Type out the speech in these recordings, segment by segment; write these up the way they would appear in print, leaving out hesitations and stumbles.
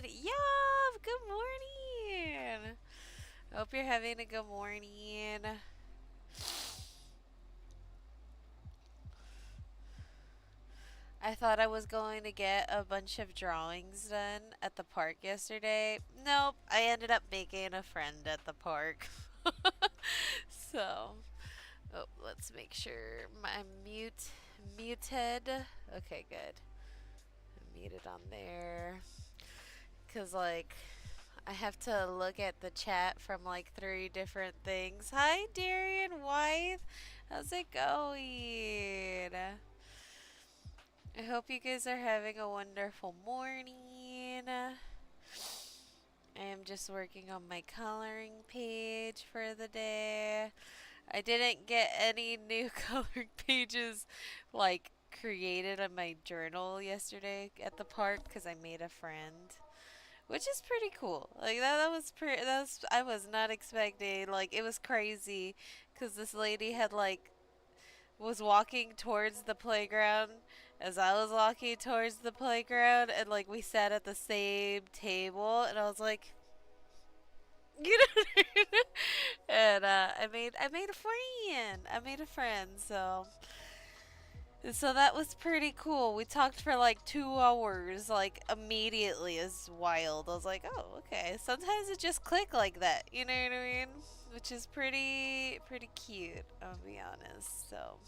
good. Yup, good morning. Hope you're having a good morning. I thought I was going to get a bunch of drawings done at the park yesterday. Nope, I ended up making a friend at the park. So, oh, let's make sure I'm muted. Okay, good. I'm muted on there. Cause like I have to look at the chat from like three different things. Hi, Darian White. How's it going? I hope you guys are having a wonderful morning. I am just working on my coloring page for the day. I didn't get any new coloring pages like created on my journal yesterday at the park because I made a friend. Which is pretty cool. Like that was pretty. That was I was not expecting. Like it was crazy, cause this lady had like was walking towards the playground as I was walking towards the playground, and like we sat at the same table, and I was like, you know, and I made a friend. I made a friend. So that was pretty cool. We talked for like 2 hours, like immediately. It's wild. I was like, oh, okay. Sometimes it just click like that. You know what I mean? Which is pretty cute. I'll be honest. So,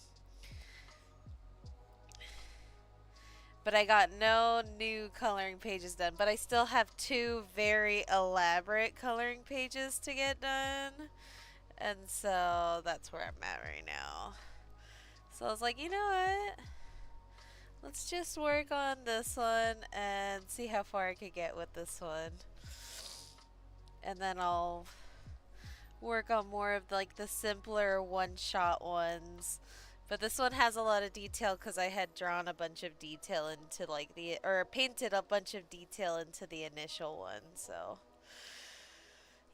but I got no new coloring pages done. But I still have two very elaborate coloring pages to get done, and so that's where I'm at right now. So I was like, you know what? Let's just work on this one and see how far I could get with this one. And then I'll work on more of like the simpler one-shot ones. But this one has a lot of detail because I had drawn a bunch of detail into like or painted a bunch of detail into the initial one. So,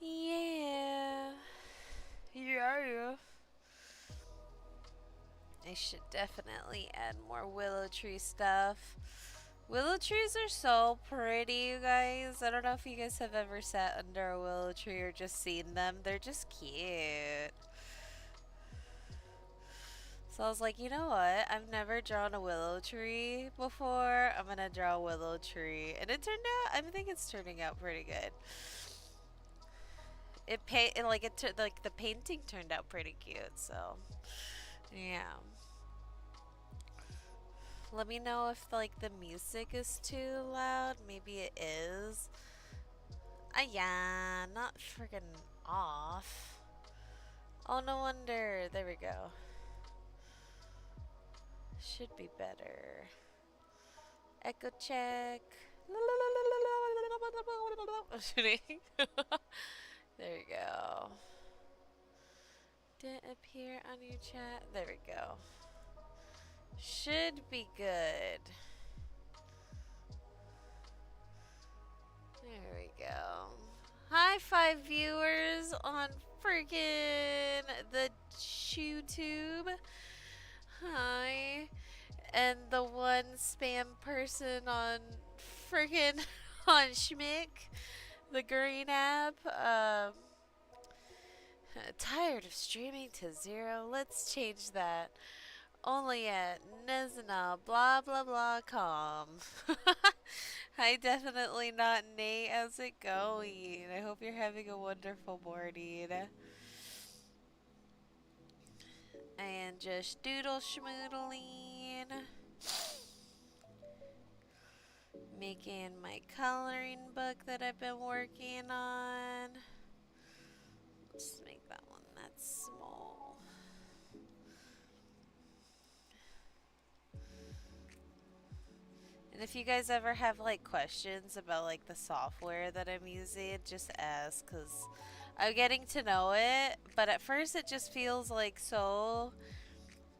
yeah. Yeah. I should definitely add more willow tree stuff. Willow trees are so pretty, you guys. I don't know if you guys have ever sat under a willow tree or just seen them. They're just cute. So I was like, you know what? I've never drawn a willow tree before. I'm gonna draw a willow tree, and it turned out. I think it's turning out pretty good. Like the painting turned out pretty cute. So yeah. Let me know if like the music is too loud. Maybe it is. Ah, yeah, not friggin' off. Oh, no wonder. There we go. Should be better. Echo check. I'm shooting. There we go. Didn't appear on your chat. There we go. Should be good. There we go. Hi, 5 viewers on freaking the YouTube. Hi. And the one spam person on freaking on Schmick, the green app. Tired of streaming to zero. Let's change that. Only at Nezna blah blah blah com. Hi, definitely not Nate. How's it going? I hope you're having a wonderful morning. And just doodle schmoodling. Making my coloring book that I've been working on. Let's make that one that small. And if you guys ever have like questions about like the software that I'm using, just ask because I'm getting to know it. But at first it just feels like so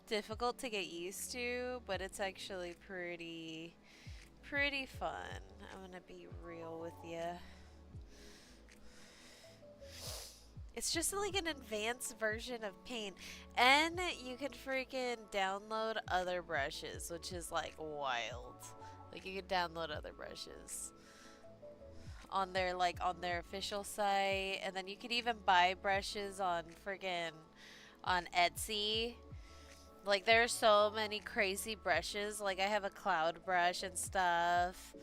difficult to get used to, but it's actually pretty fun. I'm gonna be real with you. It's just like an advanced version of Paint, and you can freaking download other brushes, which is like wild. Like you can download other brushes. on their official site, and then you could even buy brushes on friggin' on Etsy. Like there's so many crazy brushes. Like I have a cloud brush and stuff,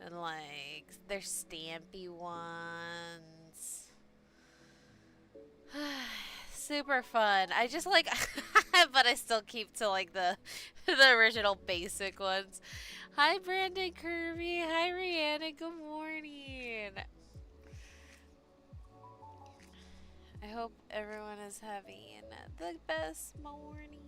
and like there's stampy ones. Super fun. I just like, but I still keep to like the the original basic ones. Hi, Brandon Kirby. Hi, Rihanna. Good morning. I hope everyone is having the best morning.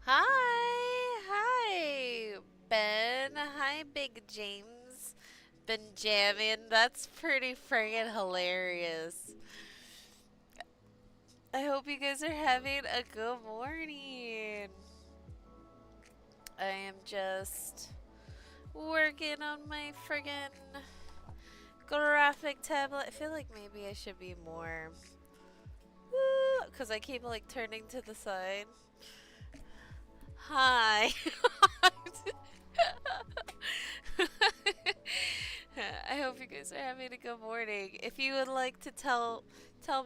Hi, hi, Ben. Hi, Big James. Been jamming. That's pretty friggin' hilarious. I hope you guys are having a good morning. I am just working on my friggin' graphic tablet. I feel like maybe I should be more. Because I keep like turning to the side. Hi. I hope you guys are having a good morning. If you would like to tell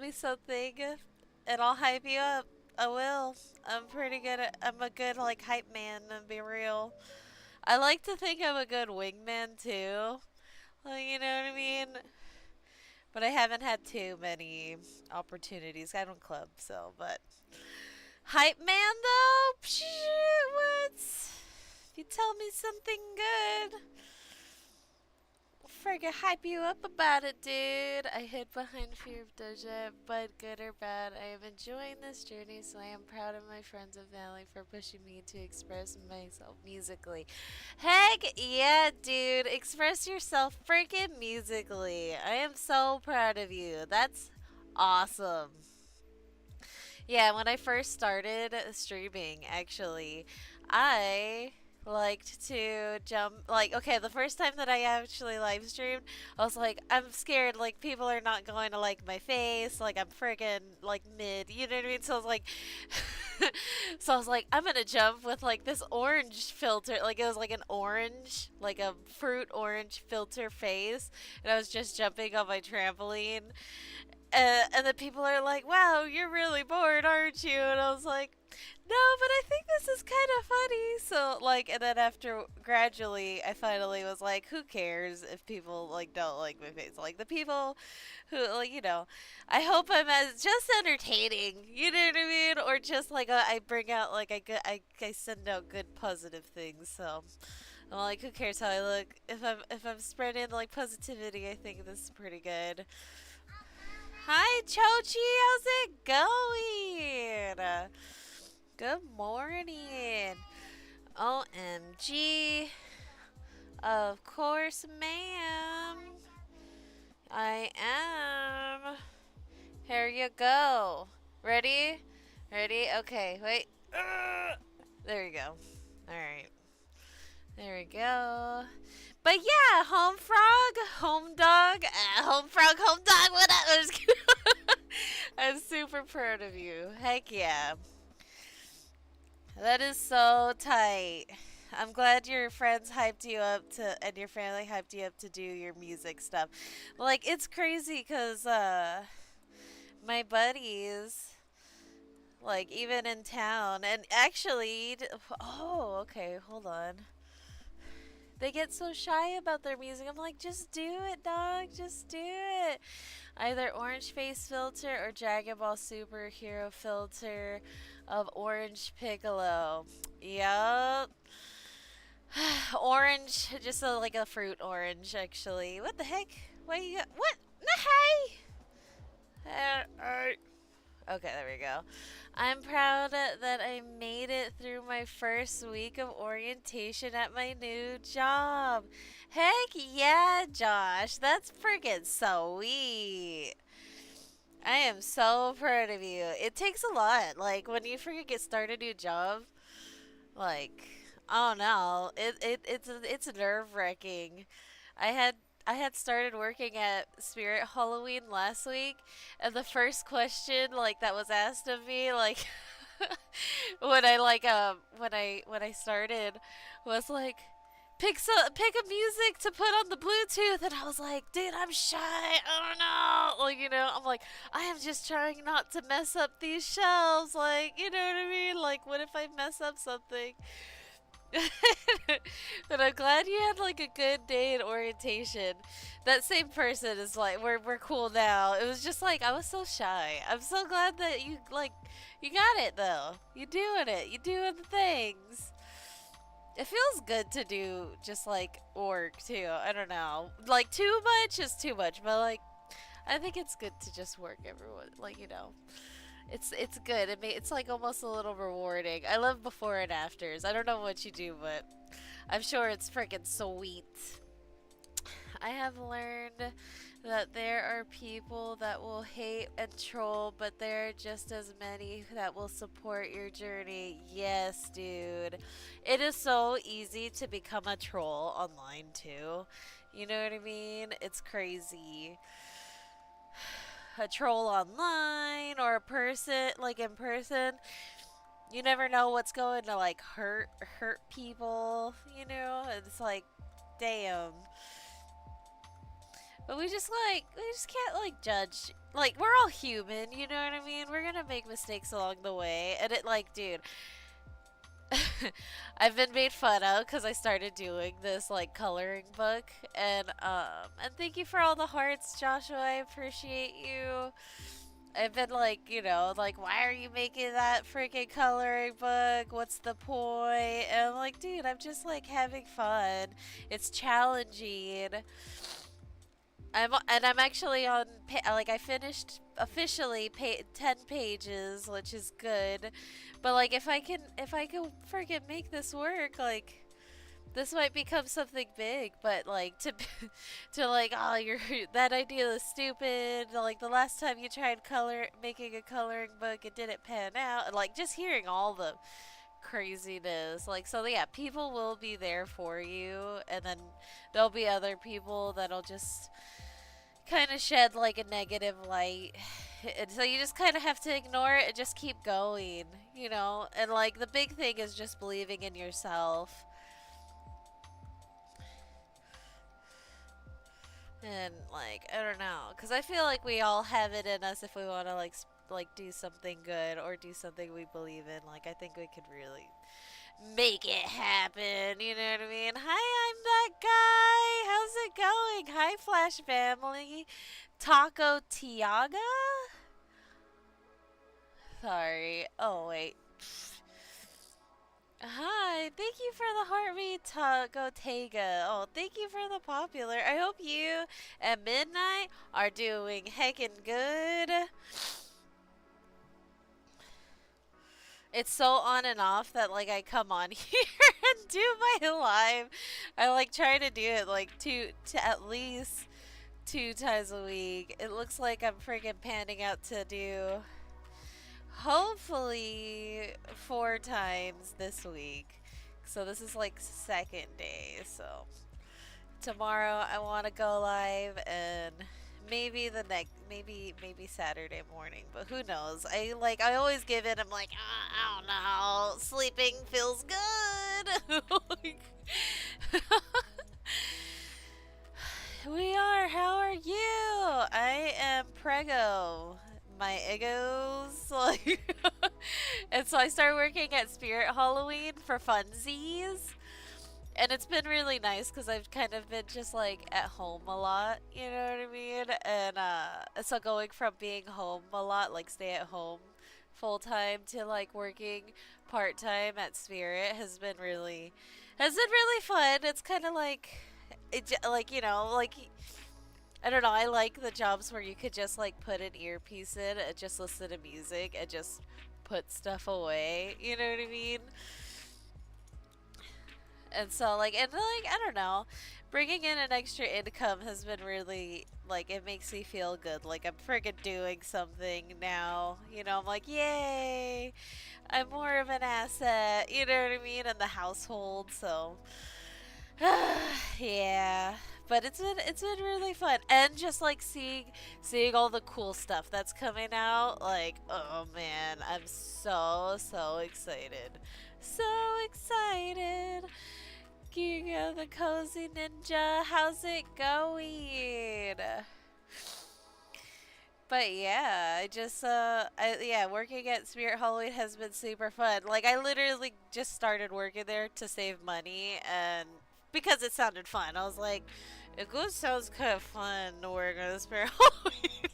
me something and I'll hype you up, I will. I'm pretty good at I'm a good like hype man and be real. I like to think I'm a good wingman too. Like you know what I mean? But I haven't had too many opportunities. I don't club, so but hype man though? Psh, what? If you tell me something good, Frigga hype you up about it, dude. I hid behind fear of Doja, but good or bad, I am enjoying this journey, so I am proud of my friends and family for pushing me to express myself musically. Heck yeah, dude. Express yourself freaking musically. I am so proud of you. That's awesome. Yeah, when I first started streaming, actually, I liked to jump. Like, okay, the first time that I actually live streamed, I was like, I'm scared. Like, people are not going to like my face. Like, I'm freaking like mid. You know what I mean? So I was like, so I was like, I'm gonna jump with like this orange filter. Like, it was like an orange, like a fruit orange filter face, and I was just jumping on my trampoline. And then people are like, wow, you're really bored, aren't you? And I was like, no, but I think this is kind of funny. So, like, and then after gradually, I finally was like, who cares if people, like, don't like my face? Like, the people who, like, I hope I'm as just entertaining, you know what I mean? Or just like, I bring out, like, I send out good positive things. So, I'm like, who cares how I look? If I'm spreading, like, positivity, I think this is pretty good. Hi, Chochi. How's it going? Good morning. OMG. Of course, ma'am. I am. Here you go. Ready? Ready? Okay, wait. There you go. Alright. There we go. But yeah, home frog, home dog, home frog, home dog, whatever. I'm super proud of you. Heck yeah. That is so tight. I'm glad your friends hyped you up to, and your family hyped you up to do your music stuff. Like, it's crazy because, my buddies, like, even in town, and actually, oh, okay, hold on. They get so shy about their music. I'm like, just do it, dog. Just do it. Either orange face filter or Dragon Ball superhero filter of orange Piccolo. Yup. Orange, just like a fruit orange, actually. What the heck? What you got? What? Nah, hey! Okay, there we go. I'm proud that I made it through my first week of orientation at my new job. Heck yeah, Josh. That's freaking sweet. I am so proud of you. It takes a lot. Like when you freaking get started a new job, like oh no, it's nerve wracking. I had I had started working at Spirit Halloween last week, and the first question like that was asked of me like when I started was like pick a music to put on the Bluetooth, and I was like, dude, I'm shy. I don't know. Like, I'm like, I am just trying not to mess up these shelves. Like, you know what I mean? Like, what if I mess up something? But I'm glad you had like a good day in orientation. That same person is like we're cool now. It was just like I was so shy. I'm so glad that you got it though. You doing it. You doing the things. It feels good to do just like work too. I don't know. Like too much is too much, but like I think it's good to just work everyone. It's good. It's like almost a little rewarding. I love before and afters. I don't know what you do, but I'm sure it's freaking sweet. I have learned that there are people that will hate and troll, but there are just as many that will support your journey. Yes, dude. It is so easy to become a troll online too. You know what I mean? It's crazy. A troll online or a person like in person, you never know what's going to like hurt people. It's like damn. But we just can't like judge. Like we're all human, you know what I mean? We're going to make mistakes along the way, and it like dude, I've been made fun of because I started doing this like coloring book, and thank you for all the hearts, Joshua. I appreciate you. I've been like, why are you making that freaking coloring book? What's the point? And I'm like, dude, I'm just like having fun. It's challenging. I'm actually like I finished officially 10 pages, which is good. But like if I can freaking make this work, like this might become something big, but like to to like oh you're that idea is stupid. Like the last time you tried making a coloring book, it didn't pan out. And like just hearing all the craziness, like so yeah, people will be there for you, and then there'll be other people that'll just kind of shed like a negative light. And so you just kind of have to ignore it and just keep going. And like the big thing is just believing in yourself. And like I don't know, cuz I feel like we all have it in us if we want to like do something good or do something we believe in. Like I think we could really make it happen. You know what I mean? Hi, I'm that guy. How's it going? Hi, Flash family. Taco Tiaga? Sorry. Oh, wait. Hi, thank you for the heartbeat, Taco Tega. Oh, thank you for the popular. I hope you at midnight are doing heckin' good. It's so on and off that like I come on here and do my live. I like try to do it like to at least 2 times a week. It looks like I'm freaking panning out to do hopefully 4 times this week. So this is like second day. So tomorrow I want to go live, and maybe the next maybe Saturday morning, but who knows. I always give in. I'm like, I don't know, sleeping feels good. Like, we are. How are you? I am Prego. My egos like and so I started working at Spirit Halloween for funsies, and it's been really nice because I've kind of been just like at home a lot, you know what I mean? And so going from being home a lot, like stay at home full time, to like working part time at Spirit has been really fun. It's kind of like like I don't know. I like the jobs where you could just like put an earpiece in and just listen to music and just put stuff away. You know what I mean? And so like I don't know, bringing in an extra income has been really like it makes me feel good. Like I'm friggin' doing something now. You know, I'm like, yay! I'm more of an asset. You know what I mean? In the household. So yeah. But it's been really fun, and just like seeing all the cool stuff that's coming out. Like, oh man, I'm so excited, so excited. Giga the Cozy Ninja, how's it going? But yeah, yeah, working at Spirit Halloween has been super fun. Like, I literally just started working there to save money, and because it sounded fun, I was like, it goes sounds kind of fun to work at Spirit Halloween.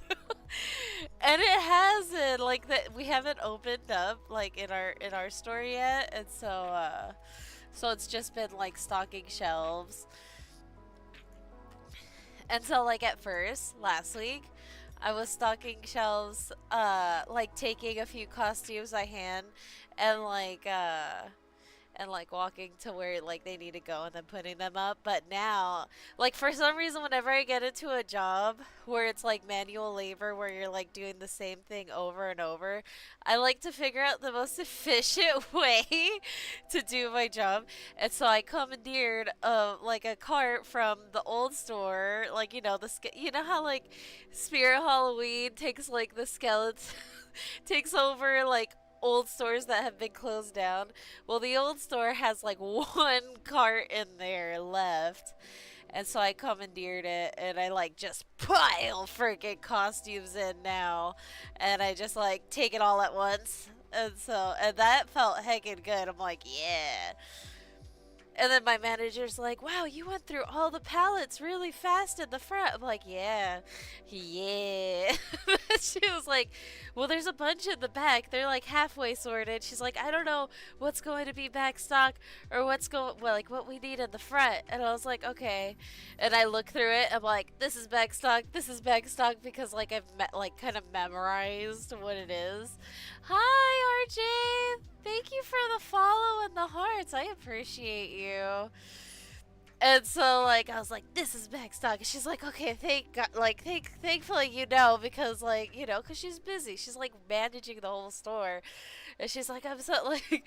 And it hasn't like that we haven't opened up like in our store yet, and so it's just been like stocking shelves. And so like at first, last week, I was stocking shelves, like taking a few costumes I hand and like walking to where like they need to go and then putting them up. But now, like for some reason, whenever I get into a job where it's like manual labor, where you're like doing the same thing over and over, I like to figure out the most efficient way to do my job. And so I commandeered like a cart from the old store, like you know how like Spirit Halloween takes like the skeleton takes over like old stores that have been closed down. Well, the old store has like one cart in there left. And so I commandeered it and I like just pile freaking costumes in now. And I just like take it all at once. And that felt heckin' good. I'm like, yeah. And then my manager's like, wow, you went through all the pallets really fast in the front. I'm like, yeah, yeah. She was like, well, there's a bunch in the back. They're like halfway sorted. She's like, I don't know what's going to be back stock or like what we need in the front. And I was like, okay. And I look through it. I'm like, this is back stock. This is back stock because like like kind of memorized what it is. Hi, RJ. Thank you for the follow and the hearts. I appreciate you. And so like I was like, this is backstock. And she's like, okay, thank God, like thankfully because like because she's busy. She's like managing the whole store, and she's like, I'm so like,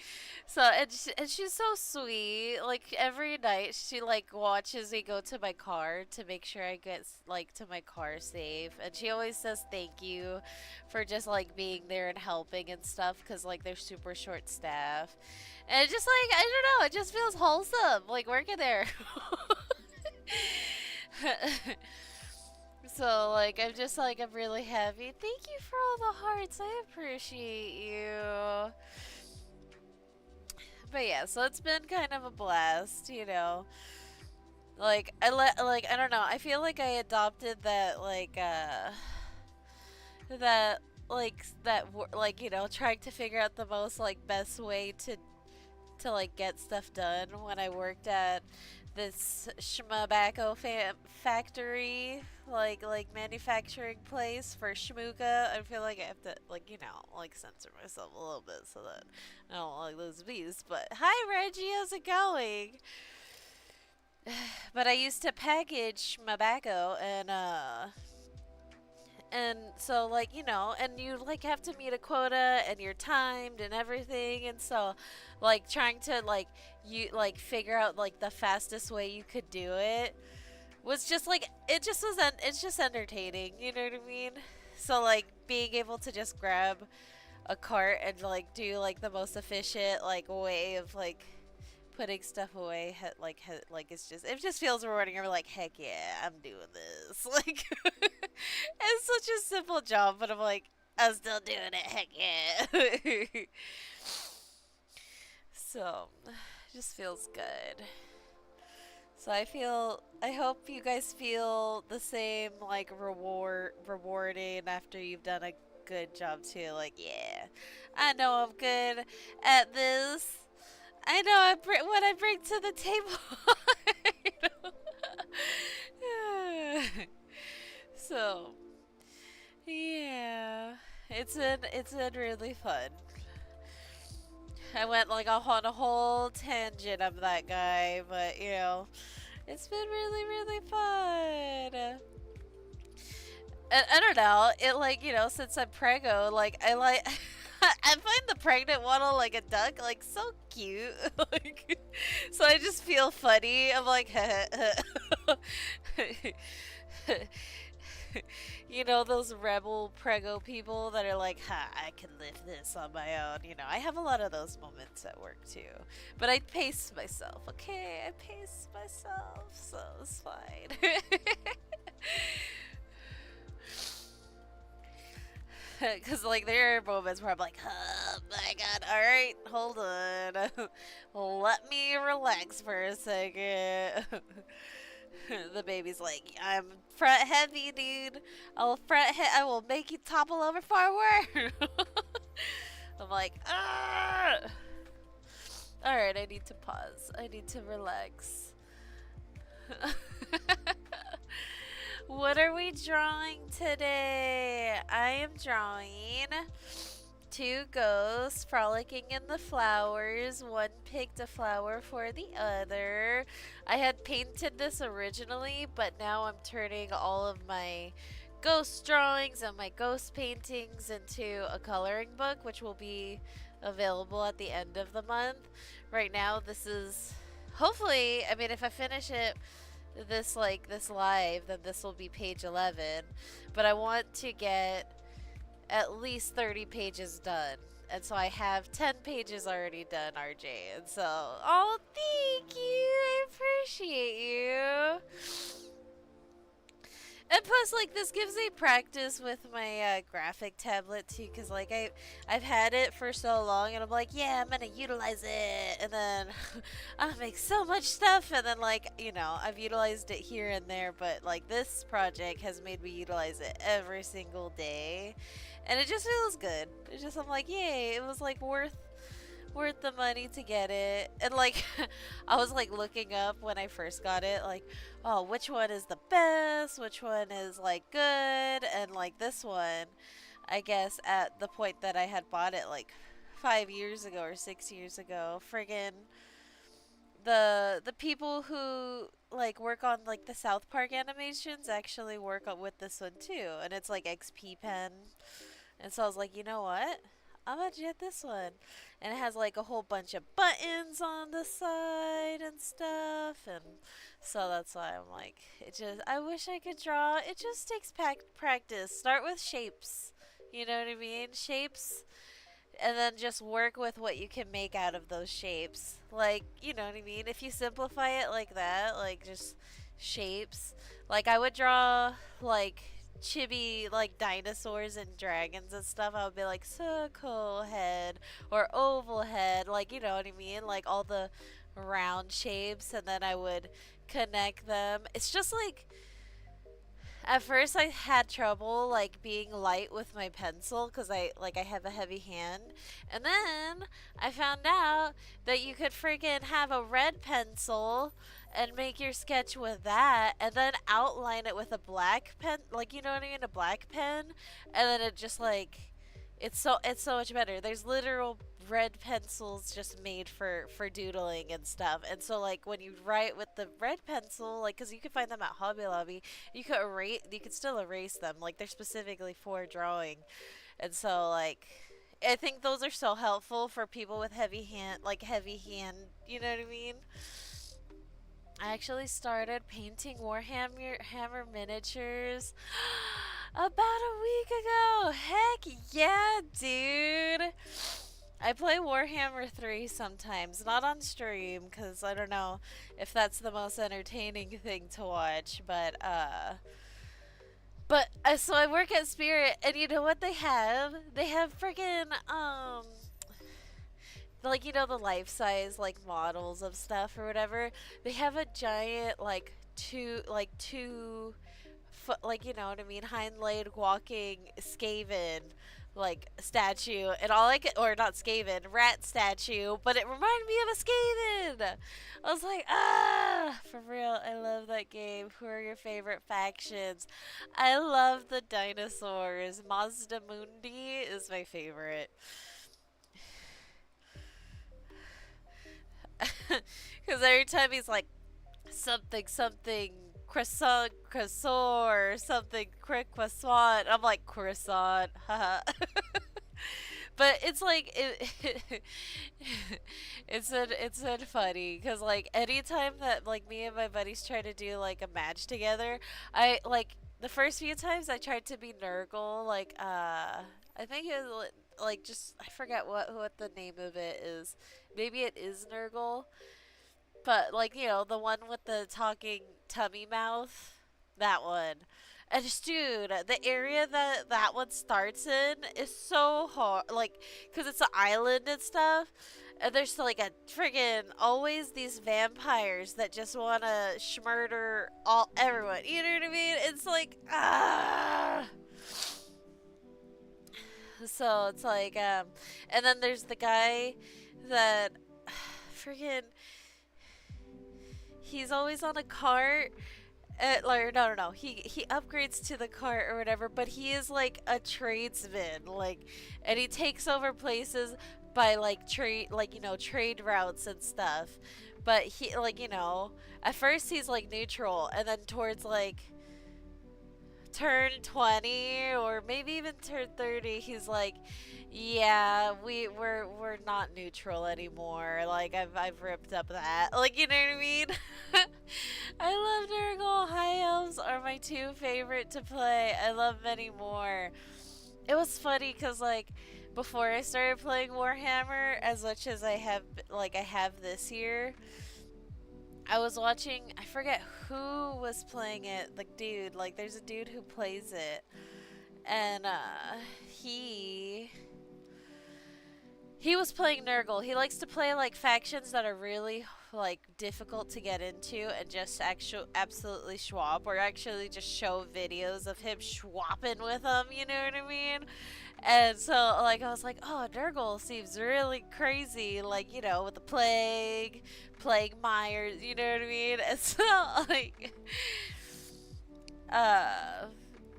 so and she's so sweet. Like every night she like watches me go to my car to make sure I get like to my car safe, and she always says thank you for just like being there and helping and stuff because like they're super short staff. And it just like I don't know, it just feels wholesome, like working there. So like I'm really happy. Thank you for all the hearts. I appreciate you. But yeah, so it's been kind of a blast. Like I don't know. I feel like I adopted that trying to figure out the most like best way to like get stuff done when I worked at this schmabacco factory, like manufacturing place for shmooka. I feel like I have to like censor myself a little bit so that I don't like lose bees. But hi Reggie, how's it going? But I used to package schmabacco and so and you like have to meet a quota and you're timed and everything, and so like trying to you like figure out like the fastest way you could do it was just like it's just entertaining, you know what I mean? So like being able to just grab a cart and like do like the most efficient like way of like putting stuff away it just feels rewarding. You're like, heck yeah, I'm doing this. Like it's such a simple job, but I'm like, I'm still doing it, heck yeah. So just feels good. So I hope you guys feel the same like rewarding after you've done a good job too. Like, yeah, I know I'm good at this. I know what I bring to the table. You know? So yeah, it's been really fun. I went like on a whole tangent of that guy, but it's been really really fun. I don't know. It like since I'm preggo, like I like I find the pregnant waddle like a duck like so cute. Like, so I just feel funny. I'm like, those rebel prego people that are like, ha, I can lift this on my own. I have a lot of those moments at work too. But I pace myself, okay? I pace myself, so it's fine. Because, like, there are moments where I'm like, oh my god, alright, hold on. Let me relax for a second. The baby's like, I'm front heavy, dude. I will make you topple over forward. I'm like, ah. Alright, I need to pause. I need to relax. What are we drawing today? I am drawing two ghosts frolicking in the flowers. One picked a flower for the other. I had painted this originally, but now I'm turning all of my ghost drawings and my ghost paintings into a coloring book, which will be available at the end of the month. Right now, this is hopefully, I mean, if I finish it this live, then this will be page 11, but I want to get at least 30 pages done, and so I have 10 pages already done, RJ, and so oh, thank you, I appreciate you. And plus, like, this gives me practice with my graphic tablet too, because like I've had it for so long, and I'm like, yeah, I'm gonna utilize it, and then I make so much stuff, and then like I've utilized it here and there, but like this project has made me utilize it every single day, and it just feels good. It's just I'm like, yay, it was like worth the money to get it. And like I was like looking up when I first got it, like, oh, which one is the best, which one is like good, and like this one, I guess at the point that I had bought it like 5 years ago or 6 years ago, friggin' the people who like work on like the South Park animations actually work on with this one too, and it's like XP pen. And so I was like, you know what? I'm gonna get this one. And it has like a whole bunch of buttons on the side and stuff. And so that's why I'm like, I wish I could draw. It just takes practice. Start with shapes. You know what I mean? Shapes. And then just work with what you can make out of those shapes. Like, you know what I mean? If you simplify it like that, like just shapes. Like I would draw like chibi like dinosaurs and dragons and stuff. I would be like circle head or oval head, like you know what I mean, like all the round shapes, and then I would connect them. It's just like at first I had trouble like being light with my pencil because I have a heavy hand, and then I found out that you could freaking have a red pencil and make your sketch with that, and then outline it with a black pen, like you know what I mean, a black pen, and then it just like it's so much better. There's literal red pencils just made for doodling and stuff, and so like when you write with the red pencil, like because you can find them at Hobby Lobby, you could still erase them, like they're specifically for drawing, and so like I think those are so helpful for people with heavy hand, you know what I mean. I actually started painting Warhammer miniatures about a week ago. Heck yeah, dude. I play Warhammer 3 sometimes, not on stream because I don't know if that's the most entertaining thing to watch, so I work at Spirit, and you know what they have? They have freaking like the life size like models of stuff or whatever. They have a giant like two foot, like you know what I mean, hind leg walking Skaven like statue, and all I could, or not Skaven, rat statue, but it reminded me of a Skaven. I was like, ah, for real, I love that that game. Who are your favorite factions? I love the dinosaurs. Mazda Mundi is my favorite. Because every time he's like, something, something, croissant, croissant, something, croissant. I'm like, croissant. Haha. But it's like it's been funny because like anytime that like me and my buddies try to do like a match together, I like the first few times I tried to be Nurgle like I think it was like just I forget what the name of it is. Maybe it is Nurgle, but like the one with the talking tummy mouth, that one. And just, dude, the area that one starts in is so hard, like, cause it's an island and stuff. And there's like a friggin' always these vampires that just wanna schmurder all everyone. You know what I mean? It's like ah. So it's like and then there's the guy that friggin' he's always on a cart. Like no. He upgrades to the cart or whatever, but he is like a tradesman, like, and he takes over places by like trade, like trade routes and stuff. But he like at first he's like neutral, and then towards like turn 20 or maybe even turn 30 he's like, yeah, we're not neutral anymore, like I've ripped up that, like, you know what I mean. I love Nurgle. High elves are my two favorite to play. I love many more. It was funny because like before I started playing Warhammer as much as I have this year, I was watching, I forget who was playing it, the dude, like there's a dude who plays it, and he he was playing Nurgle. He likes to play like factions that are really like difficult to get into and just absolutely swap, or actually just show videos of him swapping with them, you know what I mean? And so, like, I was like, oh, Nurgle seems really crazy, like, with the plague Myers, you know what I mean? And so, like, uh,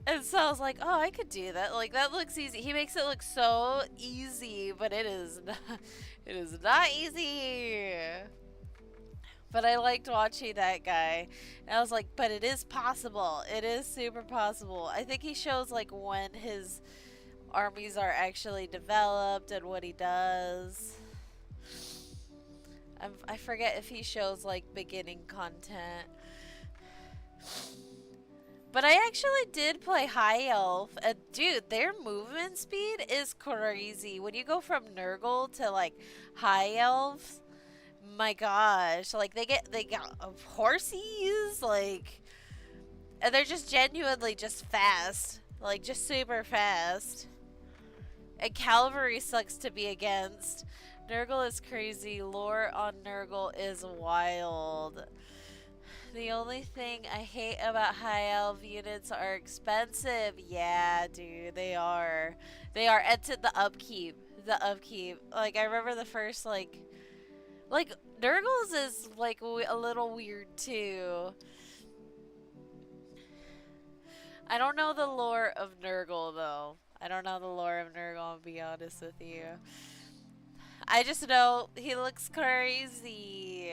and so I was like, oh, I could do that. Like, that looks easy. He makes it look so easy, but it is not, it is not easy. But I liked watching that guy. And I was like, but it is possible. It is super possible. I think he shows, like, when his armies are actually developed and what he does. I forget if he shows like beginning content. But I actually did play High Elf, and dude, their movement speed is crazy. When you go from Nurgle to like High Elves, my gosh, like they got horsies, like, and they're just genuinely just fast, like just super fast. And Cavalry sucks to be against. Nurgle is crazy. Lore on Nurgle is wild. The only thing I hate about high elf units are expensive. Yeah, dude, they are. They are. And to the upkeep. The upkeep. Like, I remember the first, like Nurgle's is, like, a little weird, too. I don't know the lore of Nurgle, though. I don't know the lore of Nurgle, I'll be honest with you. I just know he looks crazy.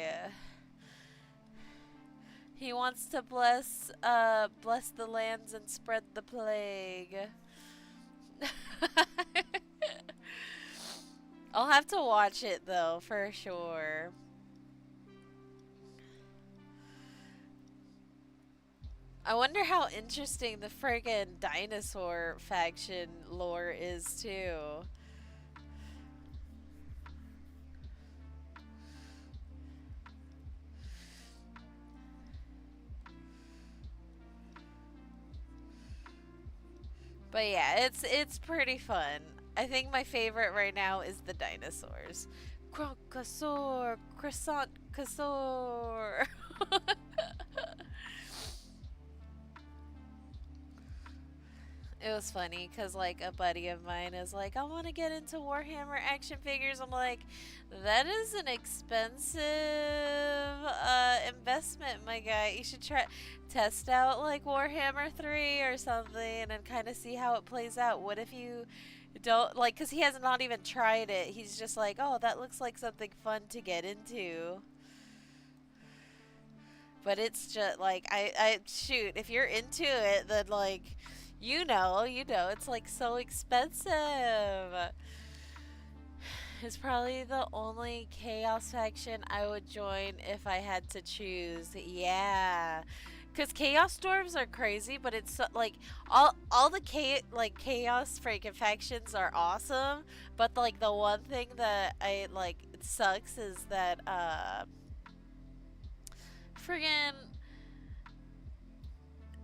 He wants to bless the lands and spread the plague. I'll have to watch it though, for sure. I wonder how interesting the friggin' dinosaur faction lore is too. But yeah, it's pretty fun. I think my favorite right now is the dinosaurs. Crocosaur, croissant, casaur. It was funny because like a buddy of mine is like, I want to get into Warhammer action figures. I'm like, that is an expensive investment, my guy. You should try test out like Warhammer 3 or something and kind of see how it plays out. What if you don't like? Because he has not even tried it. He's just like, oh, that looks like something fun to get into. But it's just like I shoot. If you're into it, then like, it's like so expensive. It's probably the only chaos faction I would join if I had to choose. Yeah. Cause chaos dwarves are crazy, but it's like all the chaos freaking factions are awesome, but like the one thing that I like it sucks is that friggin'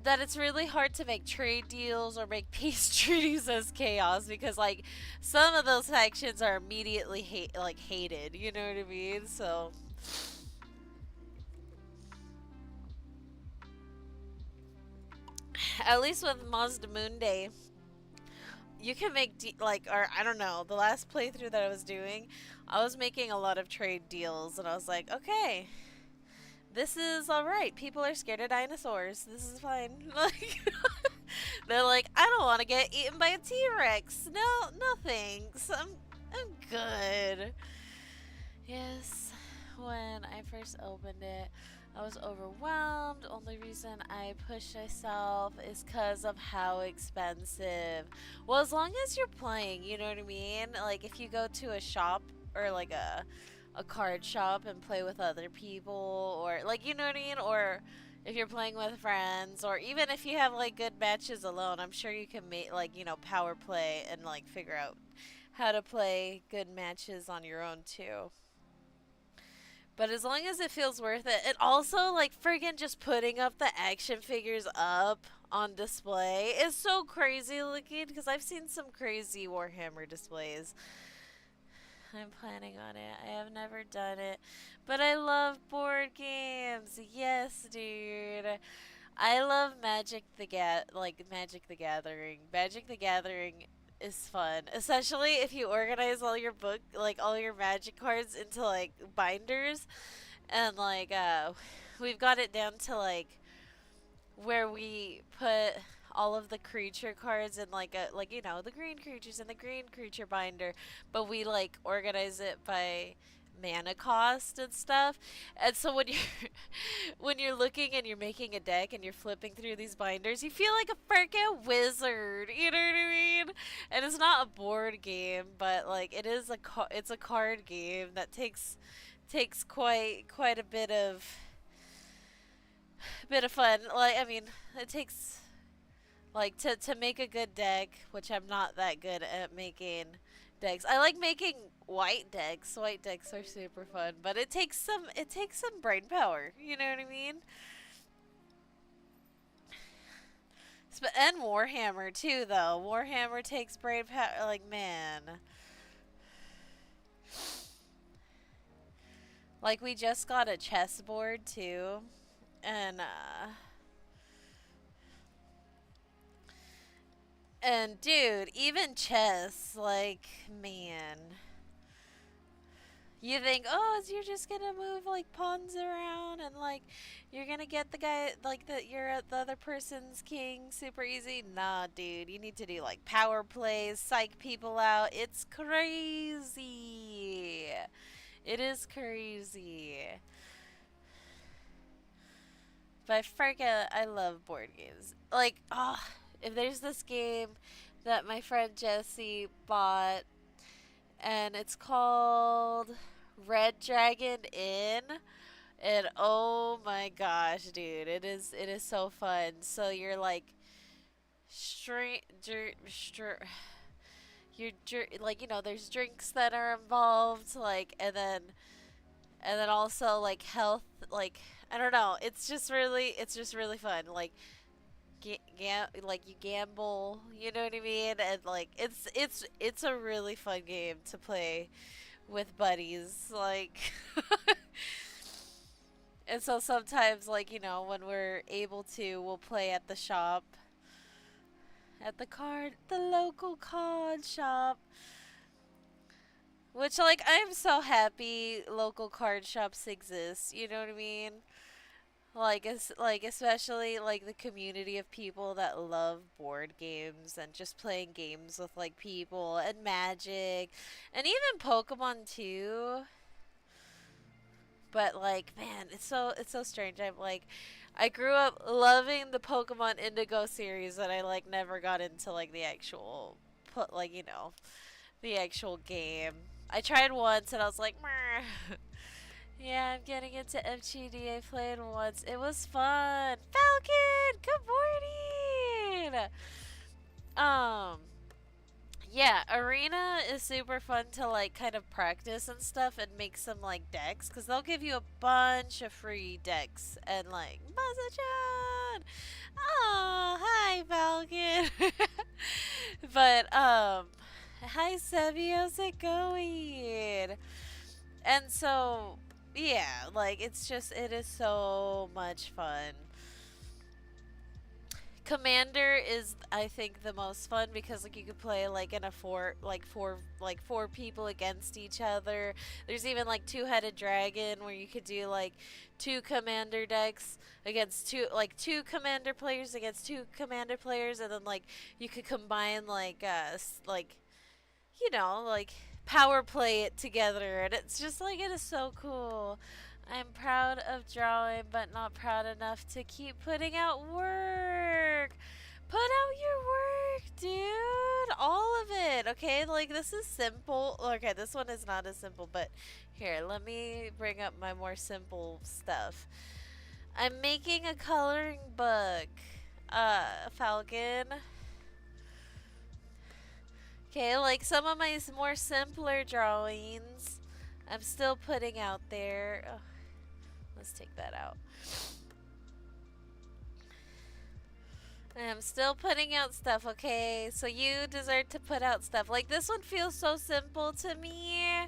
that it's really hard to make trade deals or make peace treaties as chaos because like some of those factions are immediately hated, you know what I mean? So at least with Mazda Moon Day, you can make or I don't know, the last playthrough that I was doing, I was making a lot of trade deals and I was like, okay, this is all right. People are scared of dinosaurs. This is fine. Like they're like, I don't want to get eaten by a T-Rex. No, no thanks. I'm good. Yes, when I first opened it, I was overwhelmed. Only reason I pushed myself is because of how expensive. Well, as long as you're playing, you know what I mean? Like if you go to a shop or like a card shop and play with other people or like you know what I mean, or if you're playing with friends or even if you have like good matches alone, I'm sure you can make like power play and like figure out how to play good matches on your own too. But as long as it feels worth it, and also like friggin' just putting up the action figures up on display is so crazy looking because I've seen some crazy Warhammer displays. I'm planning on it. I have never done it, but I love board games. Yes, dude. I love Magic the Gathering. Magic the Gathering is fun, especially if you organize all your all your Magic cards into like binders, and we've got it down to like where we put all of the creature cards in like a the green creatures in the green creature binder, but we like organize it by mana cost and stuff. And so when you're when you're looking and you're making a deck and you're flipping through these binders, you feel like a freaking wizard. You know what I mean? And it's not a board game, but like it is it's a card game that takes quite a bit of fun. Like I mean, it takes like to make a good deck, which I'm not that good at making decks. I like making white decks. White decks are super fun, but it takes some brain power. You know what I mean? And Warhammer too, though. Warhammer takes brain power. Like man, like we just got a chessboard too, and dude, even chess, like man, you think, oh, you're just gonna move like pawns around and like you're gonna get the guy like the other person's king super easy. Nah, dude, you need to do like power plays, psych people out. It's crazy. It is crazy. But freaking, I love board games. Like, oh, if there's this game that my friend Jesse bought, and it's called Red Dragon Inn. And oh my gosh, dude, it is so fun. So you're like straight, like there's drinks that are involved, like, and then also like health, like I don't know. It's just really fun. Like like you gamble, you know what I mean? And like it's a really fun game to play with buddies, like and so sometimes, like, when we're able to, we'll play at the shop at the local card shop. Which, like, I'm so happy local card shops exist. You know what I mean? Like, especially like the community of people that love board games and just playing games with like people and Magic, and even Pokemon too. But like, man, it's so strange. I grew up loving the Pokemon Indigo series, and I like never got into like the actual put like the actual game. I tried once and I was like, meh. Yeah, I'm getting into FGD. I played once. It was fun. Falcon, good morning. Um, yeah, Arena is super fun to like kind of practice and stuff and make some like decks because they'll give you a bunch of free decks and like Mazachan. Oh, hi Falcon. But hi Sebi, how's it going? And so yeah, like it is so much fun. Commander is I think the most fun because like you could play like in a four people against each other. There's even like two-headed dragon where you could do like two commander decks against two commander players against two commander players, and then like you could combine like like power play it together, and it's just like it is so cool. I'm proud of drawing, but not proud enough to keep putting out work. Put out your work, dude. All of it, okay? Like, this is simple. Okay, this one is not as simple, but here, let me bring up my more simple stuff. I'm making a coloring book, Falcon. Okay, like some of my more simpler drawings, I'm still putting out there. Ugh, let's take that out. I'm still putting out stuff, okay? So you deserve to put out stuff. Like this one feels so simple to me.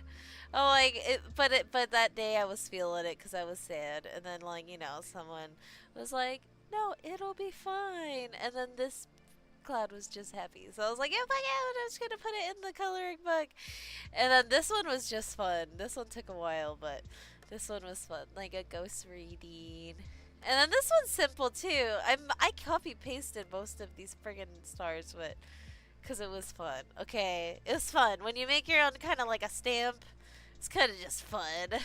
Oh, like but that day I was feeling it because I was sad, and then like someone was like, "No, it'll be fine," and then this Cloud was just happy. So I was like, yeah, my God, I'm just gonna put it in the coloring book. And then this one was just fun. This one took a while, but this one was fun. Like a ghost reading. And then this one's simple too. I copy pasted most of these friggin' stars, but because it was fun. Okay, it was fun. When you make your own kind of like a stamp, it's kind of just fun.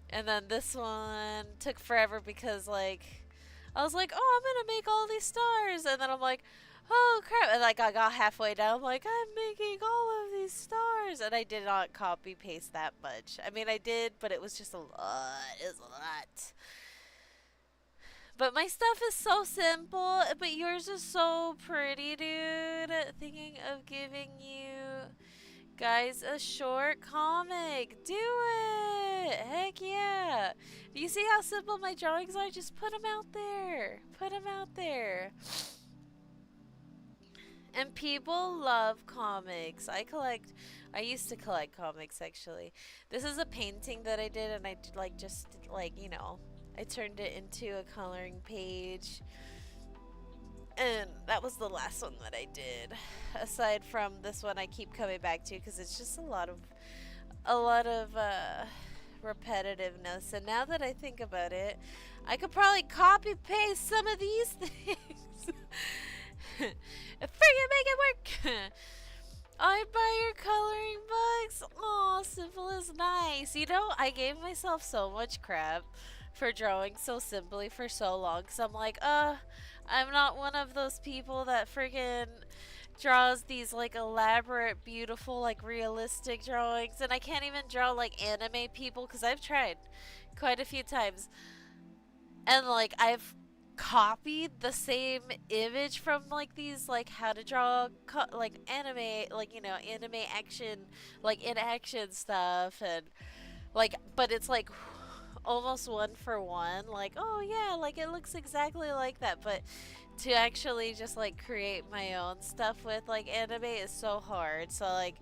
And then this one took forever because like I was like, oh, I'm gonna make all these stars, and then I'm like, oh crap, and like I got halfway down, I'm like, I'm making all of these stars, and I did not copy paste that much. I mean, I did, but it was just a lot. It was a lot. But my stuff is so simple, but yours is so pretty, dude. Thinking of giving you guys a short comic. Do it! Heck yeah! Do you see how simple my drawings are? Just put them out there. Put them out there. And people love comics. I used to collect comics actually. This is a painting that I did, and I like just like, I turned it into a coloring page. And that was the last one that I did. Aside from this one I keep coming back to because it's just a lot of repetitiveness. And now that I think about it, I could probably copy paste some of these things. Freaking make it work. I buy your coloring books. Aw, simple is nice. I gave myself so much crap for drawing so simply for so long because I'm like, I'm not one of those people that friggin' draws these like elaborate, beautiful, like realistic drawings, and I can't even draw like anime people because I've tried quite a few times, and like I've copied the same image from like these like how to draw like anime, like anime action, like in action stuff, and like but it's like almost one for one, like, oh yeah, like it looks exactly like that, but to actually just like create my own stuff with like anime is so hard. So like,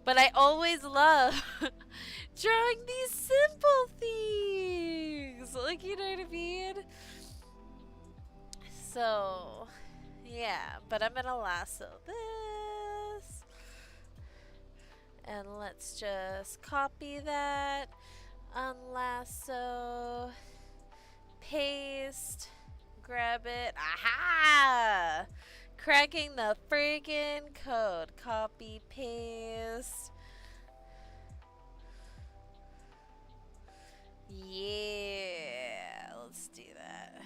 but I always love drawing these simple things, like, you know what I mean? So Yeah, but I'm gonna lasso this. And let's just copy that. Unlasso. Paste. Grab it. Aha! Cracking the friggin' code. Copy, paste. Yeah, let's do that.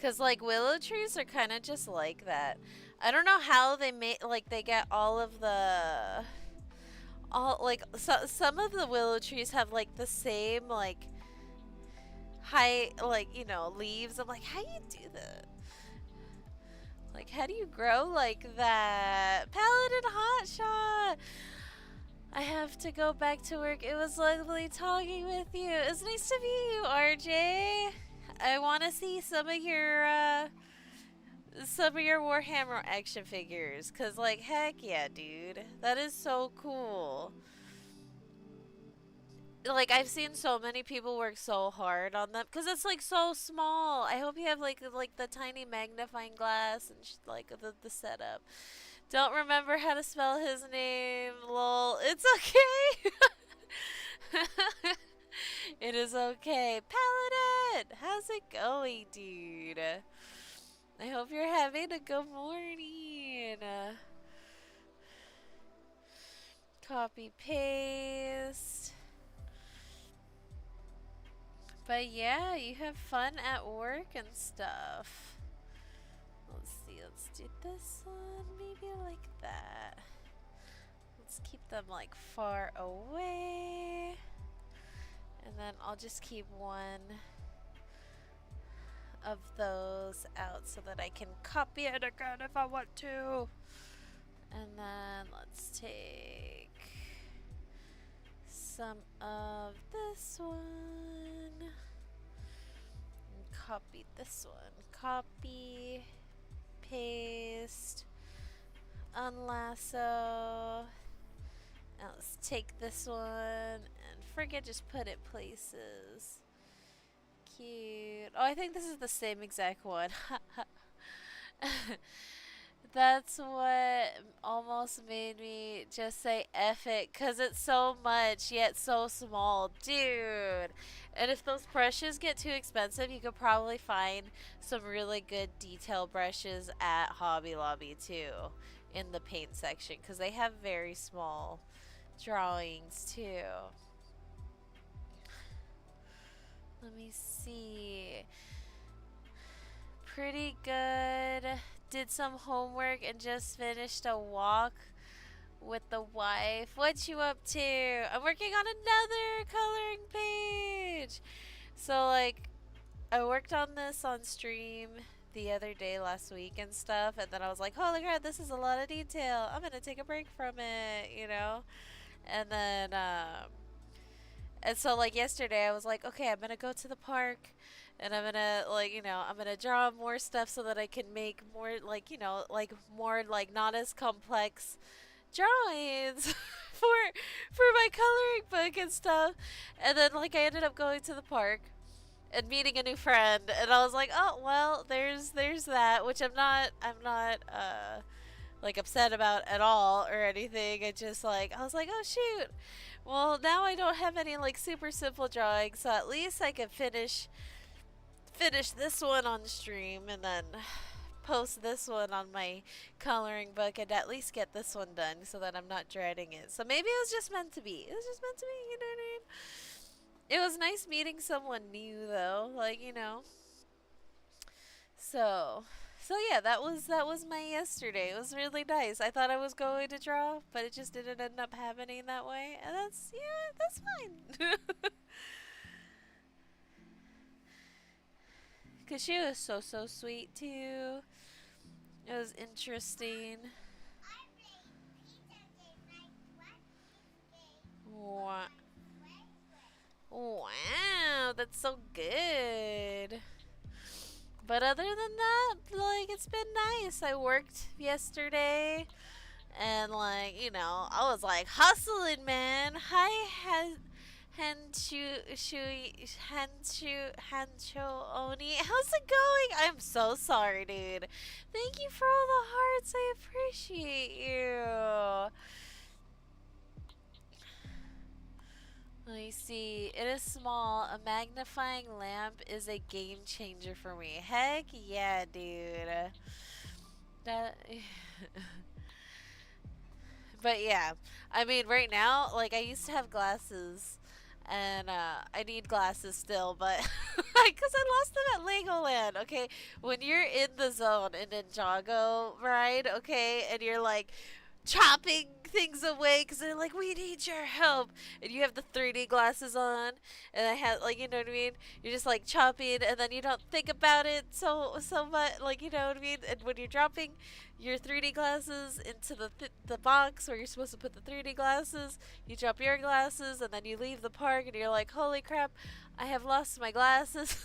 Cause like willow trees are kind of just like that. I don't know how they make like they get all of the all like some of the willow trees have like the same like high like leaves. I'm like, how do you do that? Like, how do you grow like that? Paladin Hotshot! I have to go back to work. It was lovely talking with you. It's nice to meet you, RJ. I want to see some of your Warhammer action figures. Cause like, heck yeah, dude. That is so cool. Like, I've seen so many people work so hard on them. Cause it's like so small. I hope you have like the tiny magnifying glass and like the setup. Don't remember how to spell his name. Lol. It's okay. It is okay. Paladin! How's it going, dude? I hope you're having a good morning. Copy, paste. But yeah, you have fun at work and stuff. Let's see, let's do this one. Maybe like that. Let's keep them like far away. And then I'll just keep one of those out so that I can copy it again if I want to. And then let's take some of this one and copy this one. Copy, paste, unlasso. Now let's take this one and forget, just put it places. Cute. Oh, I think this is the same exact one. That's what almost made me just say F it, because it's so much yet so small. Dude. And if those brushes get too expensive, you could probably find some really good detail brushes at Hobby Lobby too in the paint section, because they have very small drawings too. Let me see. Pretty good. Did some homework and just finished a walk with the wife. What you up to? I'm working on another coloring page. So like, I worked on this on stream the other day last week and stuff, and then I was like, holy crap, this is a lot of detail. I'm gonna take a break from it. And then and so like yesterday I was like, okay, I'm gonna go to the park and I'm gonna I'm gonna draw more stuff so that I can make more like more like not as complex drawings for my coloring book and stuff. And then like I ended up going to the park and meeting a new friend, and I was like, oh well, there's that, which I'm not like upset about at all or anything. It just like I was like, oh shoot, well now I don't have any like super simple drawings, so at least I can finish this one on stream and then post this one on my coloring book and at least get this one done so that I'm not dreading it. So maybe it was just meant to be. It was just meant to be, you know what I mean? It was nice meeting someone new though, So yeah, that was my yesterday. It was really nice. I thought I was going to draw, but it just didn't end up happening that way. And that's fine. Cause she was so sweet too. It was interesting. Wow. Wow, that's so good. But other than that, like, it's been nice. I worked yesterday and I was like hustling, man. Hancho Oni. How's it going? I'm so sorry, dude. Thank you for all the hearts. I appreciate you. Let me see. It is small. A magnifying lamp is a game changer for me. Heck yeah, dude. That. But yeah, I mean, right now, like, I used to have glasses, and I need glasses still, but because I lost them at Legoland. Okay, when you're in the zone in Ninjago ride, okay, and you're like chopping things away because they're like, we need your help, and you have the 3D glasses on, and I had like, you know what I mean? You're just like chopping, and then you don't think about it so much, like, you know what I mean? And when you're dropping your 3D glasses into the box where you're supposed to put the 3D glasses, you drop your glasses, and then you leave the park, and you're like, holy crap, I have lost my glasses.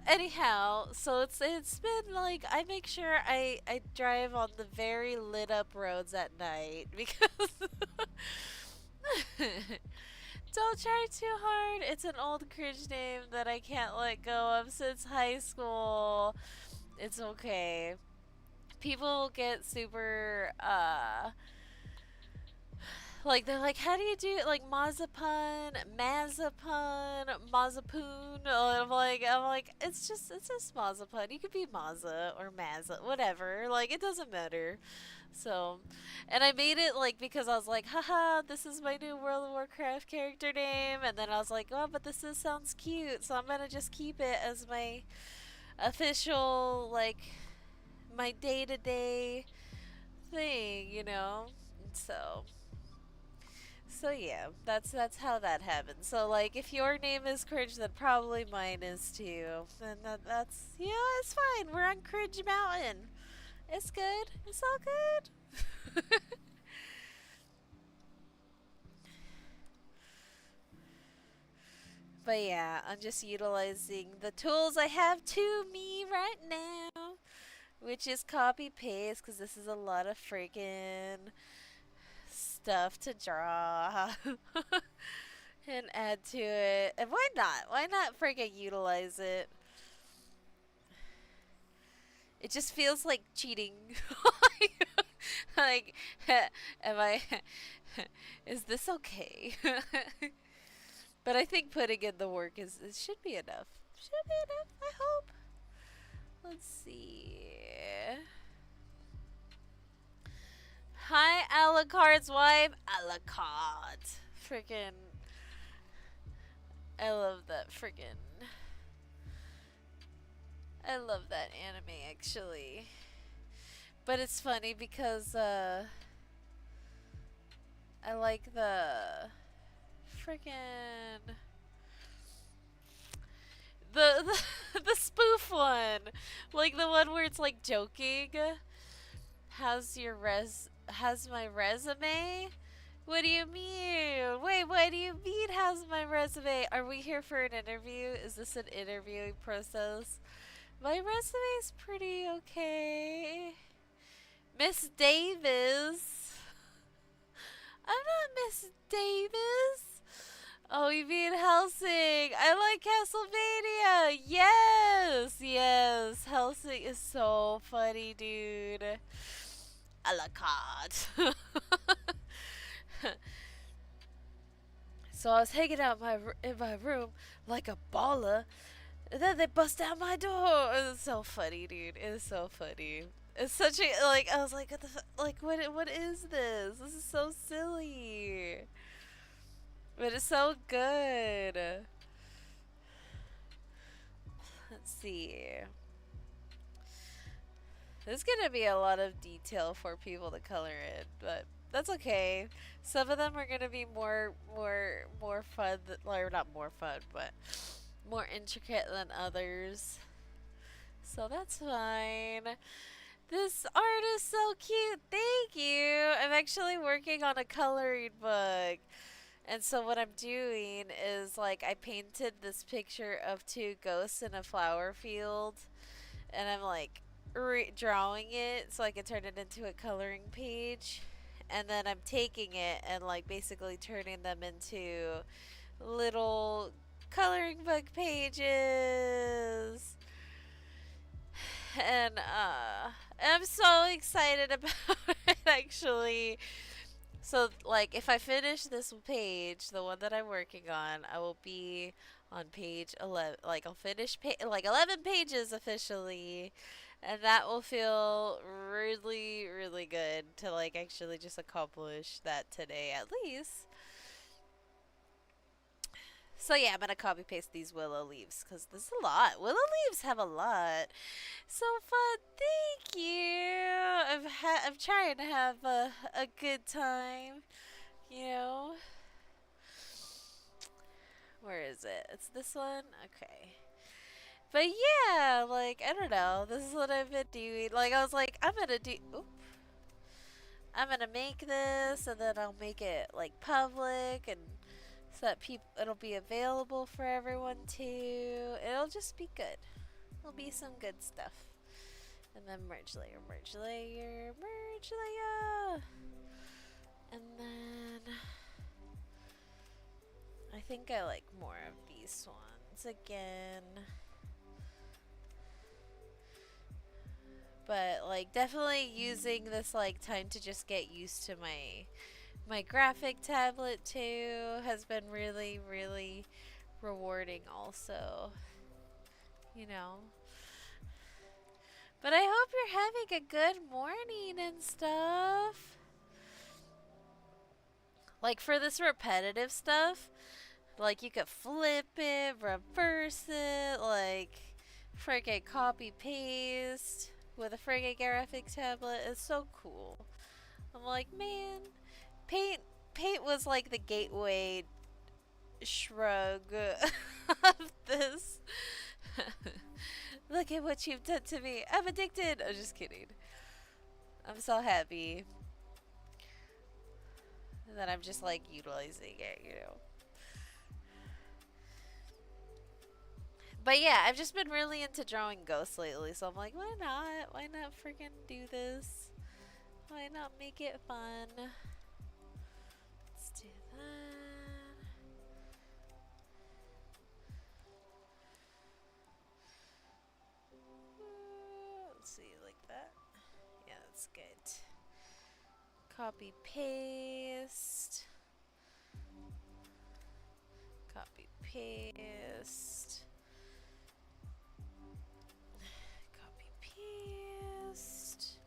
Anyhow, so it's been like I make sure I drive on the very lit up roads at night because don't try too hard. It's an old cringe name that I can't let go of since high school. It's okay. People get super like they're like, how do you do it? Like Mazapoon. And I'm like, it's just Mazapan. You could be Maza or Maza, whatever. Like it doesn't matter. So, and I made it like because I was like, haha, this is my new World of Warcraft character name, and then I was like, oh, but sounds cute, so I'm gonna just keep it as my official like my day to day thing, you know. So yeah, that's how that happened. So like, if your name is Cringe, then probably mine is too. And that's yeah, it's fine. We're on Cringe Mountain. It's good. It's all good. But yeah, I'm just utilizing the tools I have to me right now, which is copy paste because this is a lot of freaking stuff to draw. And add to it. And why not? Why not freaking utilize it? It just feels like cheating. like, am I? Is this okay? But I think putting in the work is it should be enough. Should be enough. I hope. Let's see. Hi, Alucard's wife. Alucard. Freaking. I love that freaking. I love that anime actually. But it's funny because I like the freaking the spoof one. Like the one where it's like joking. Has my resume? What do you mean? Wait, what do you mean how's my resume? Are we here for an interview? Is this an interviewing process? My resume's pretty okay. Miss Davis. I'm not Miss Davis. Oh, you mean Helsing? I like Castlevania. Yes, yes. Helsing is so funny, dude. A la carte. So I was hanging out in my room like a baller, and then they bust down my door. It's so funny, dude. It is so funny. It's such a like. I was like, what the like, what is this? This is so silly, but it's so good. Let's see. There's gonna be a lot of detail for people to color in, but that's okay. Some of them are gonna be more fun, or not more fun, but more intricate than others. So that's fine. This art is so cute. Thank you. I'm actually working on a coloring book. And so what I'm doing is like I painted this picture of two ghosts in a flower field, and I'm like drawing it so I can turn it into a coloring page. and then I'm taking it and like basically turning them into little coloring book pages. And I'm so excited about it actually. So like if I finish this page, the one that I'm working on, I will be on page 11. Like I'll finish like 11 pages officially. And that will feel really, really good to like actually just accomplish that today at least. So yeah, I'm gonna copy paste these willow leaves because this is a lot. Willow leaves have a lot. So fun. Thank you. I'm trying to have a good time. You know, where is it? It's this one. Okay. But yeah, like I don't know. This is what I've been doing. Like I was like, I'm gonna do. Oop, I'm gonna make this, and then I'll make it like public, and so that people it'll be available for everyone too. It'll just be good. It'll be some good stuff. And then merge layer, merge layer, merge layer. And then I think I like more of these ones again. But like definitely using this like time to just get used to my graphic tablet too has been really, really rewarding also. You know. But I hope you're having a good morning and stuff. Like for this repetitive stuff, like you could flip it, reverse it, like friggin' copy paste with a friggin' graphic tablet. It's so cool. I'm like, man, paint paint was like the gateway shrug of this. Look at what you've done to me. I'm addicted. I'm just kidding. I'm so happy that I'm just like utilizing it, you know. But yeah, I've just been really into drawing ghosts lately, so I'm like, why not? Why not freaking do this? Why not make it fun? Let's do that. Let's see, like that. Yeah, that's good. Copy paste. Copy paste. Copy paste.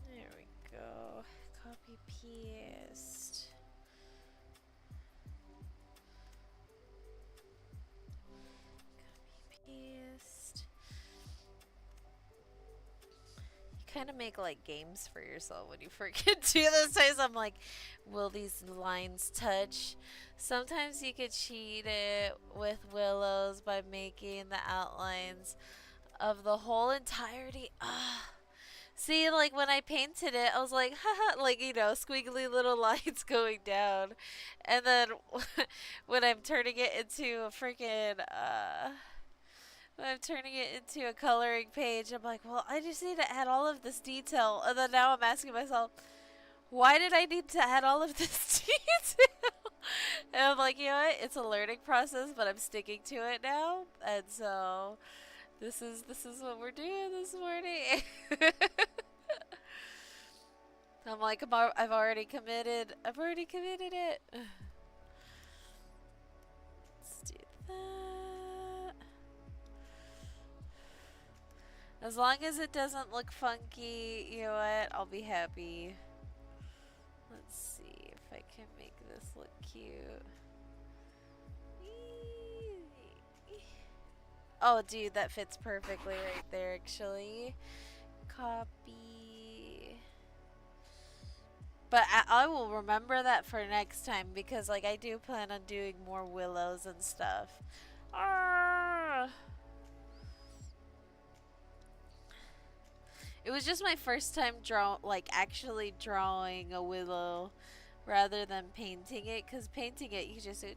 There we go. Copy paste. Paste. You kind of make like games for yourself when you forget to do this. Times I'm like, will these lines touch? Sometimes you could cheat it with willows by making the outlines of the whole entirety. Ah. See, like when I painted it, I was like, haha, like, you know, squiggly little lines going down. And then when I'm turning it into a freaking, when I'm turning it into a coloring page, I'm like, well, I just need to add all of this detail. And then now I'm asking myself, why did I need to add all of this detail? And I'm like, you know what? It's a learning process, but I'm sticking to it now. And so this is what we're doing this morning. I'm like, I've already committed. I've already committed it. Let's do that. As long as it doesn't look funky, you know what? I'll be happy. Let's see if I can make this look cute. Oh, dude, that fits perfectly right there, actually. Copy. But I will remember that for next time because, like, I do plan on doing more willows and stuff. Arrgh. It was just my first time actually drawing a willow rather than painting it. Because painting it, you just do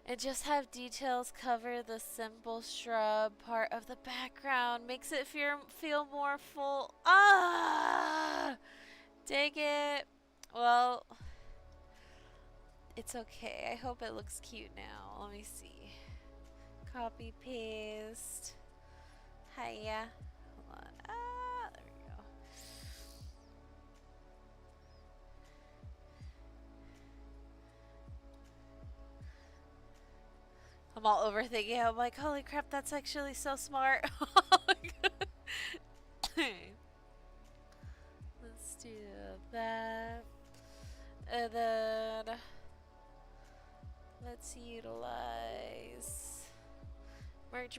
And just have details cover the simple shrub part of the background. Makes it feel more full. Ah! Dig it. Well, it's okay. I hope it looks cute now. Let me see. Copy, paste. Hiya. Hold on. Ah, there we go. I'm all overthinking. I'm like, holy crap, that's actually so smart. Let's do that. And then let's utilize merge.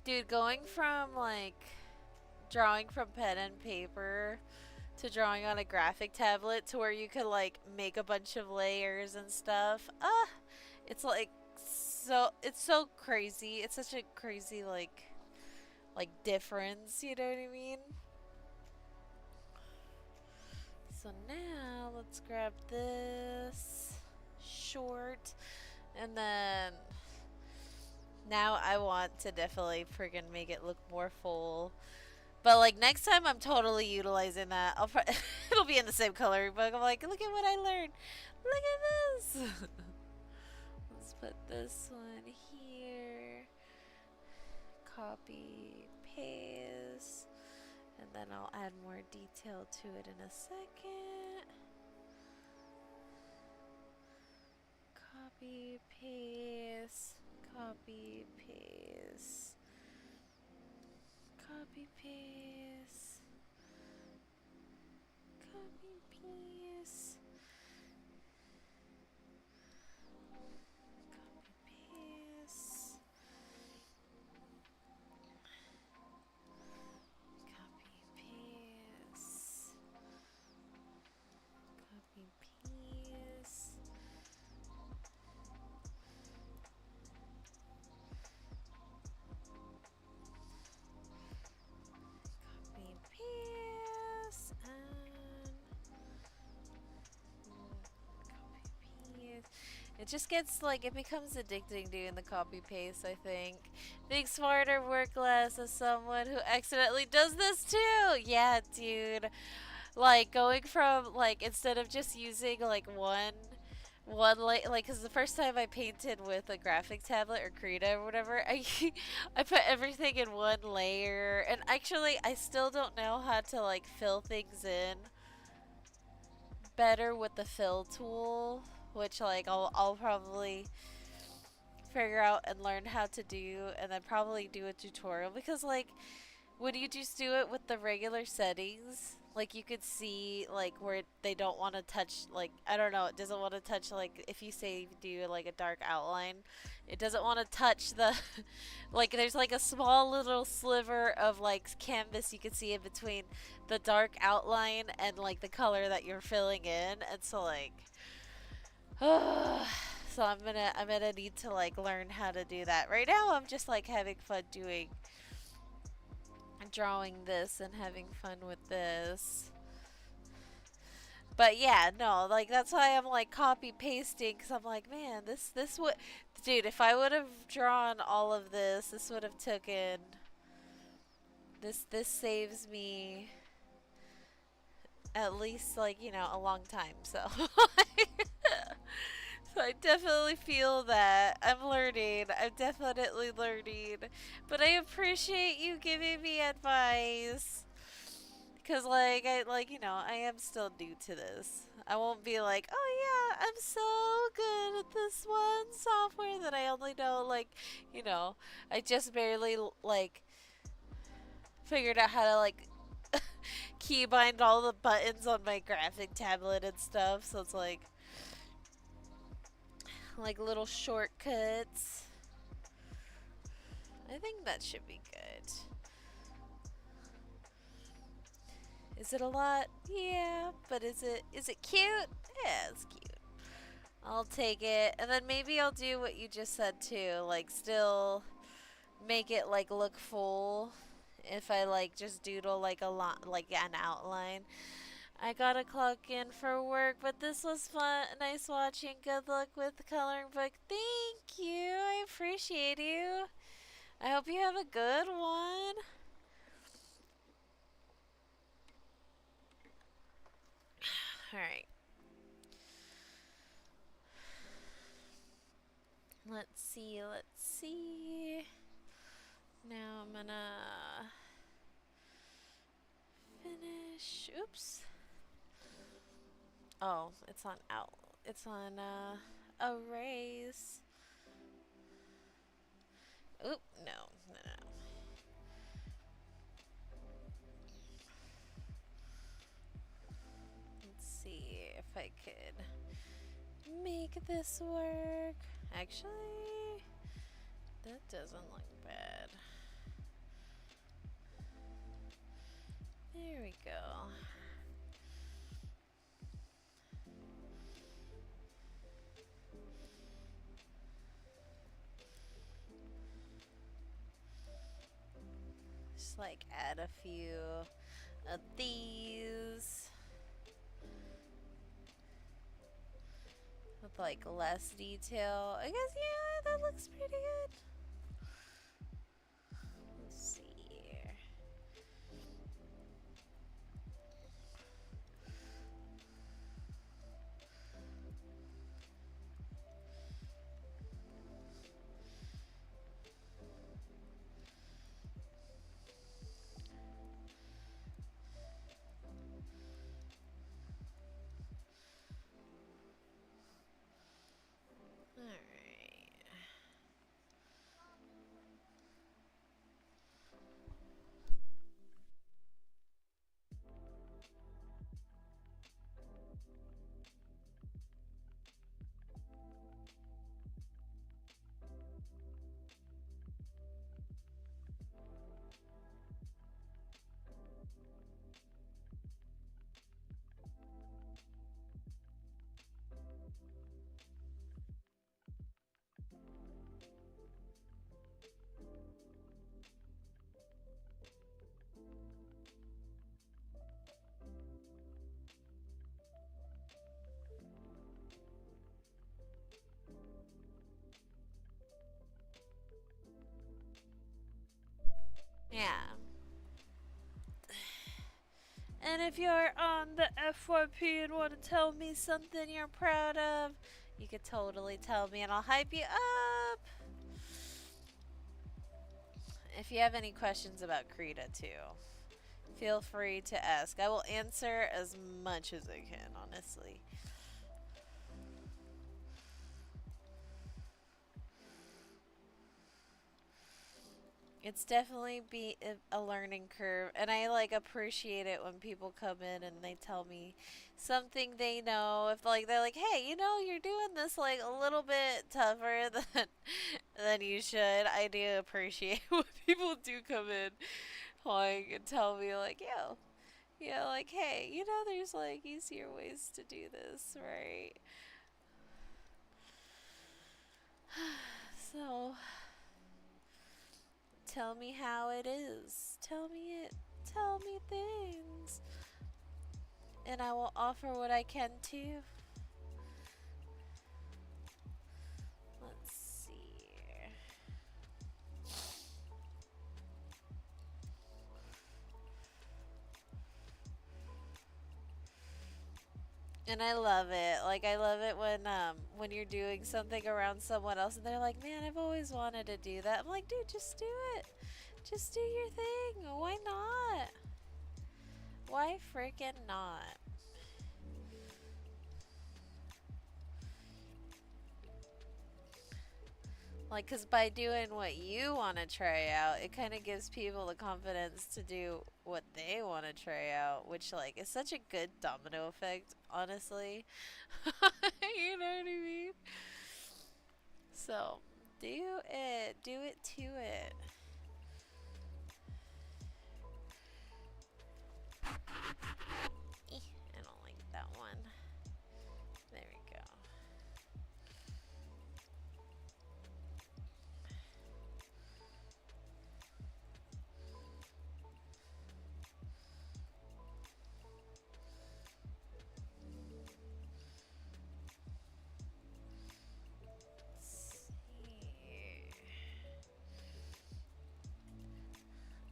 Dude, going from like drawing from pen and paper to drawing on a graphic tablet to where you could like make a bunch of layers and stuff. It's like it's so crazy. It's such a crazy like difference, you know what I mean? So now let's grab this short and then now I want to definitely friggin' make it look more full. But like next time, I'm totally utilizing that. It'll be in the same coloring book. I'm like, look at what I learned. Look at this. Let's put this one here. Copy, paste, and then I'll add more detail to it in a second. Copy, paste, copy, paste. Copy, paste. Copy, paste. Copy, paste. Copy, paste. Copy, paste. It just gets like it becomes addicting doing the copy paste, I think. Think smarter, work less as someone who accidentally does this too. Yeah, dude. Like going from like instead of just using like like cuz the first time I painted with a graphic tablet or krita or whatever, I put everything in one layer and actually I still don't know how to like fill things in better with the fill tool, which like I'll probably figure out and learn how to do and then probably do a tutorial because like when you just do it with the regular settings, like you could see like where they don't want to touch like I don't know, it doesn't want to touch like if you say you do like a dark outline, it doesn't want to touch the like there's like a small little sliver of like canvas you can see in between the dark outline and like the color that you're filling in and so like so I'm gonna need to like learn how to do that. Right now I'm just like having fun doing drawing this and having fun with this. But yeah, no, like that's why I'm like copy pasting because I'm like, man, this would, dude, if I would have drawn all of this would have taken this saves me at least like a long time. So so I definitely feel that I'm learning. I'm definitely learning, but I appreciate you giving me advice. Cause like I am still new to this. I won't be like, oh yeah, I'm so good at this one software that I only know I just barely like figured out how to like keybind all the buttons on my graphic tablet and stuff. So it's like little shortcuts. I think that should be good. Is it a lot? Yeah, but is it cute? Yeah, it's cute. I'll take it. And then maybe I'll do what you just said too, like still make it like look full if I like just doodle like a lot like an outline. I gotta clock in for work, but this was fun. Nice watching. Good luck with the coloring book. Thank you. I appreciate you. I hope you have a good one. Alright. Let's see. Let's see. Now I'm gonna finish. Oops. Oh, it's on out. It's on erase. Oop, no, no, no. Let's see if I could make this work. Actually, that doesn't look bad. There we go. Just like add a few of these with like less detail. I guess, yeah, that looks pretty good. Let's see here. Alright. Yeah. And if you're on the F4P and want to tell me something you're proud of, you could totally tell me and I'll hype you up. If you have any questions about Krita too, feel free to ask. I will answer as much as I can, honestly. It's definitely be a learning curve, and I like appreciate it when people come in and they tell me something they know. If like they're like, "Hey, you're doing this like a little bit tougher than you should." I do appreciate when people do come in like and tell me like, "Yo, like, hey, there's like easier ways to do this, right?" So tell me how it is. Tell me it. Tell me things. And I will offer what I can too. Let's see. And I love it. Like I love it when you're doing something around someone else and they're like, "Man, I've always wanted to do that." I'm like, "Dude, just do it. Just do your thing. Why not? Why freaking not?" Like, because by doing what you want to try out, it kind of gives people the confidence to do what they want to try out, which, like, is such a good domino effect, honestly. You know what I mean? So, do it. Do it to it. I don't like that one. There we go.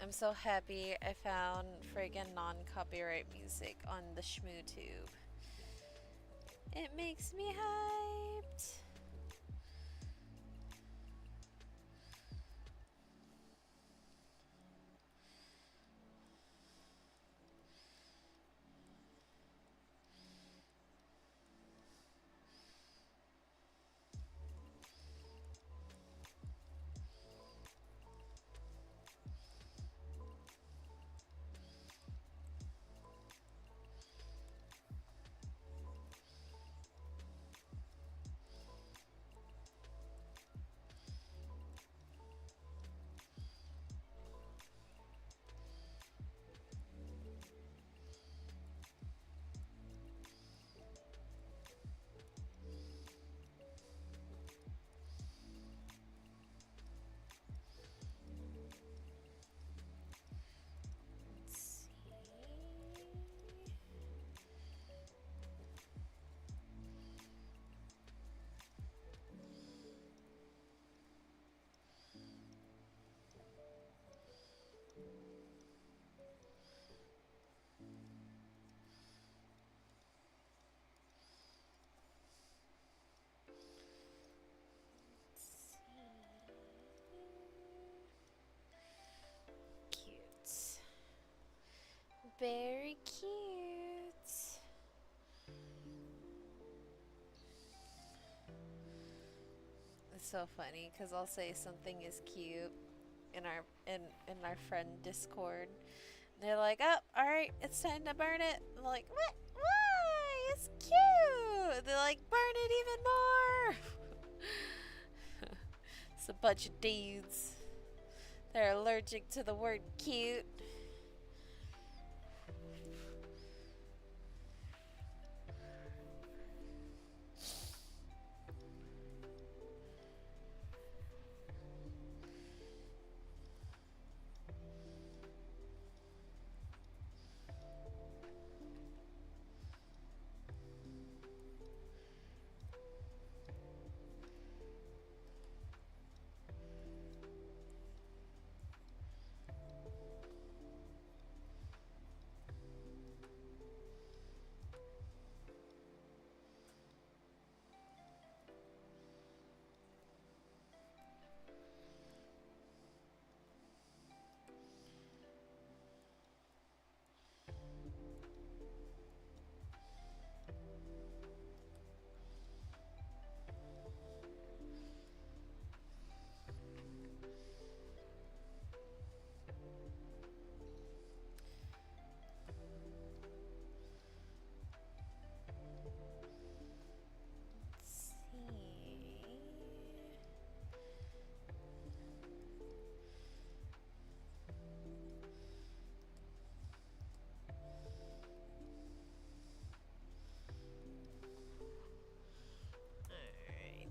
I'm so happy I found friggin' non-copyright music on the ShmooTube. It makes me hyped. Cute. Very cute. It's so funny because I'll say something is cute in our friend Discord. They're like, "Oh, all right, it's time to burn it." I'm like, "What? Why? It's cute." They're like, "Burn it even more." It's a bunch of dudes. They're allergic to the word cute.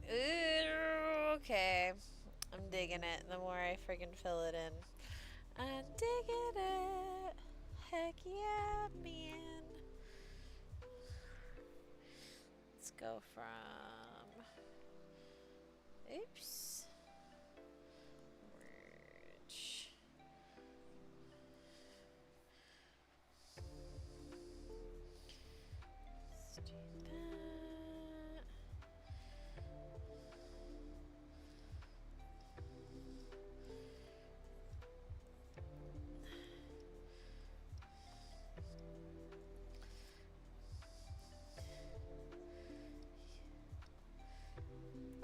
Ooh, okay. I'm digging it. The more I friggin' fill it in, I'm digging it. Heck yeah, man. Let's go from. Oops. Merge. Let's do that.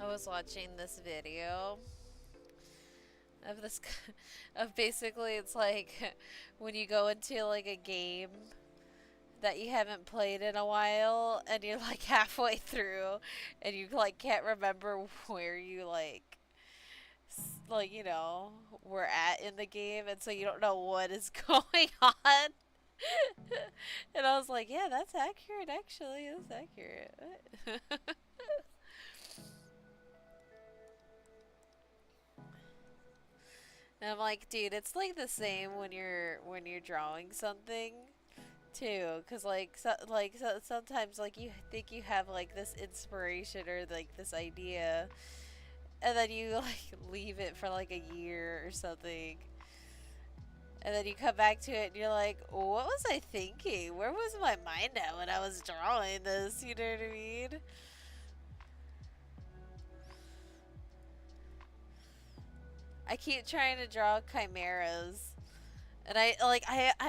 I was watching this video of this of basically it's like when you go into like a game that you haven't played in a while and you're like halfway through and you like can't remember where you like you know were at in the game and so you don't know what is going on. And I was like, yeah, that's accurate actually. That's accurate. And I'm like, dude, it's like the same when you're drawing something too, cause sometimes like you think you have like this inspiration or like this idea, and then you like leave it for like a year or something, And then you come back to it and you're like, what was I thinking? Where was my mind at when I was drawing this? You know what I mean? I keep trying to draw chimeras. And I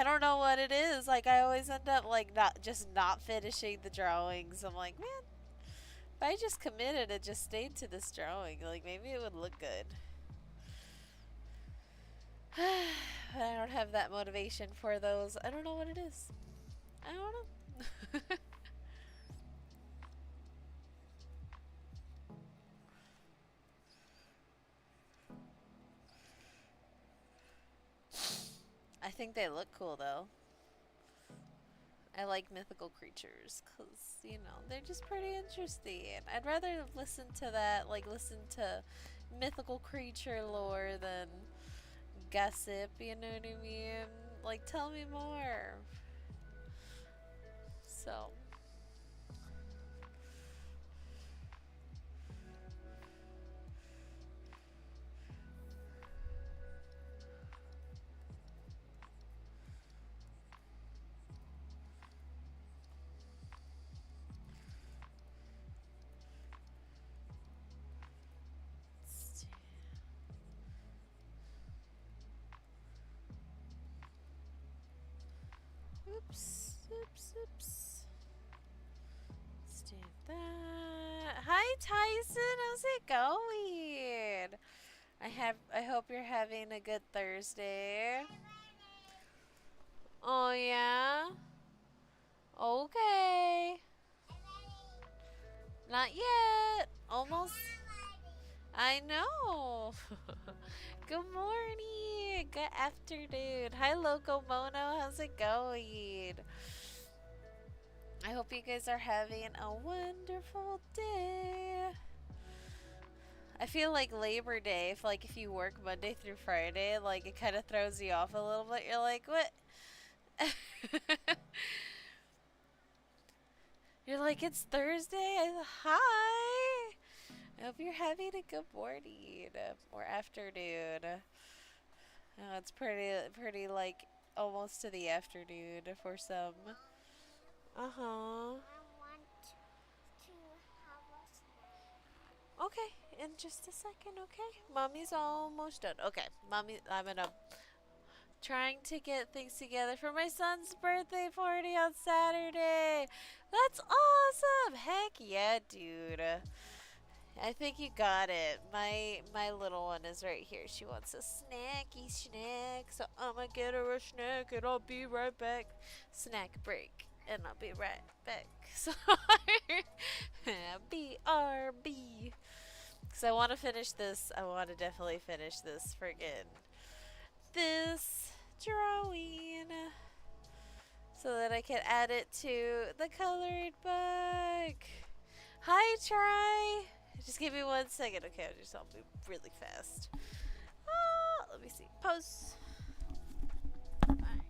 don't know what it is. Like I always end up like not finishing the drawings. I'm like, man, if I just committed and just stayed to this drawing, like maybe it would look good. But I don't have that motivation for those. I don't know what it is. I don't know. I think they look cool though. I like mythical creatures because, you know, they're just pretty interesting. I'd rather listen to that, like, listen to mythical creature lore than gossip, you know what I mean? Like, tell me more. So, oops, oops, oops. Let's do that. Hi, Tyson. How's it going? I hope you're having a good Thursday. Oh yeah. Okay. Not yet. Almost. I know. Good morning. Good afternoon. Hi, Loco Mono. How's it going? I hope you guys are having a wonderful day. I feel like Labor Day, if you work Monday through Friday, like it kind of throws you off a little bit. You're like, what? You're like, it's Thursday. Hi. I hope you're having a good morning or afternoon. It's pretty like almost to the afternoon for some. Uh huh. Okay, in just a second. Okay, mommy's almost done. Okay, mommy, I'm gonna trying to get things together for my son's birthday party on Saturday. That's awesome! Heck yeah, dude. I think you got it. My little one is right here. She wants a snacky snack, so I'ma get her a snack and I'll be right back. Snack break, and I'll be right back. So BRB. Cause I want to finish this. I want to definitely finish this friggin' this drawing so that I can add it to the colored book. Hi, Try. Just give me 1 second. Okay, I'll be really fast. Let me see. Pause. Alright.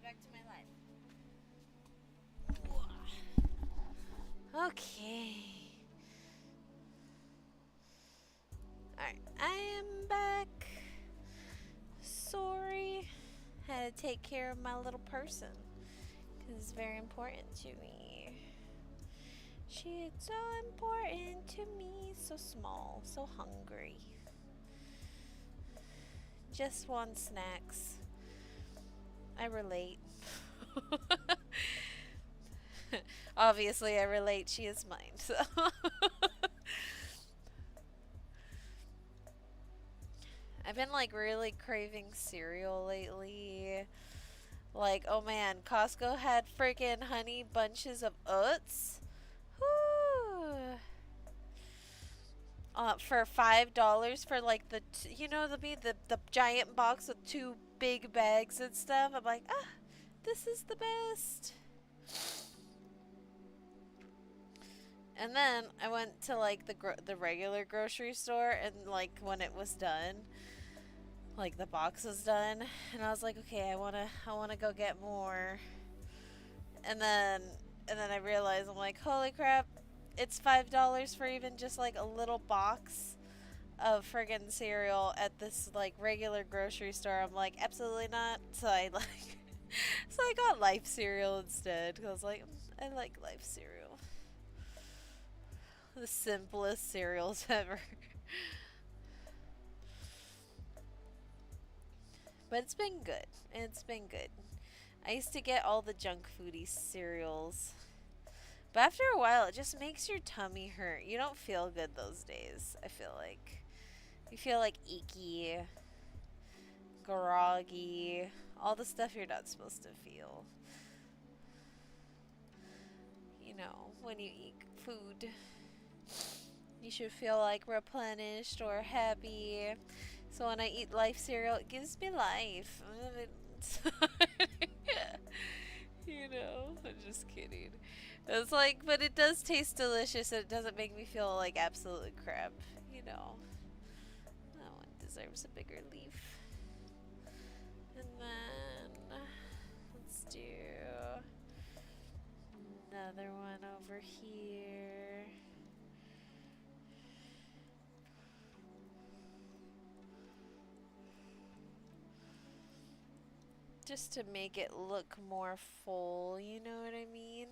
back to my life. Okay. Alright, I am back. Sorry. Had to take care of my little person. Because it's very important to me. She is so important to me. So small, so hungry. Just want snacks. I relate. Obviously, I relate. She is mine. So. I've been like really craving cereal lately. Like, oh man, Costco had freaking honey bunches of oats. Whoo! For $5 for like the giant box with 2 big bags and stuff. I'm like, ah, this is the best. And then I went to like the regular grocery store, and like when it was done, like the box was done, and I was like, okay, I wanna go get more. And then I realized, I'm like, holy crap, it's $5 for even just like a little box of friggin' cereal at this like regular grocery store. I'm like, absolutely not. So I like so I got Life cereal instead, because I was like, I like Life cereal. The simplest cereals ever. But it's been good. It's been good. I used to get all the junk foodie cereals. But after a while, it just makes your tummy hurt. You don't feel good those days, I feel like. You feel like icky, groggy, all the stuff you're not supposed to feel. You know, when you eat food, you should feel like replenished or happy. So when I eat Life cereal, it gives me life. You know, I'm just kidding. It's like, but it does taste delicious, and it doesn't make me feel like absolute crap. You know, that one deserves a bigger leaf. And then let's do another one over here. Just to make it look more full, you know what I mean?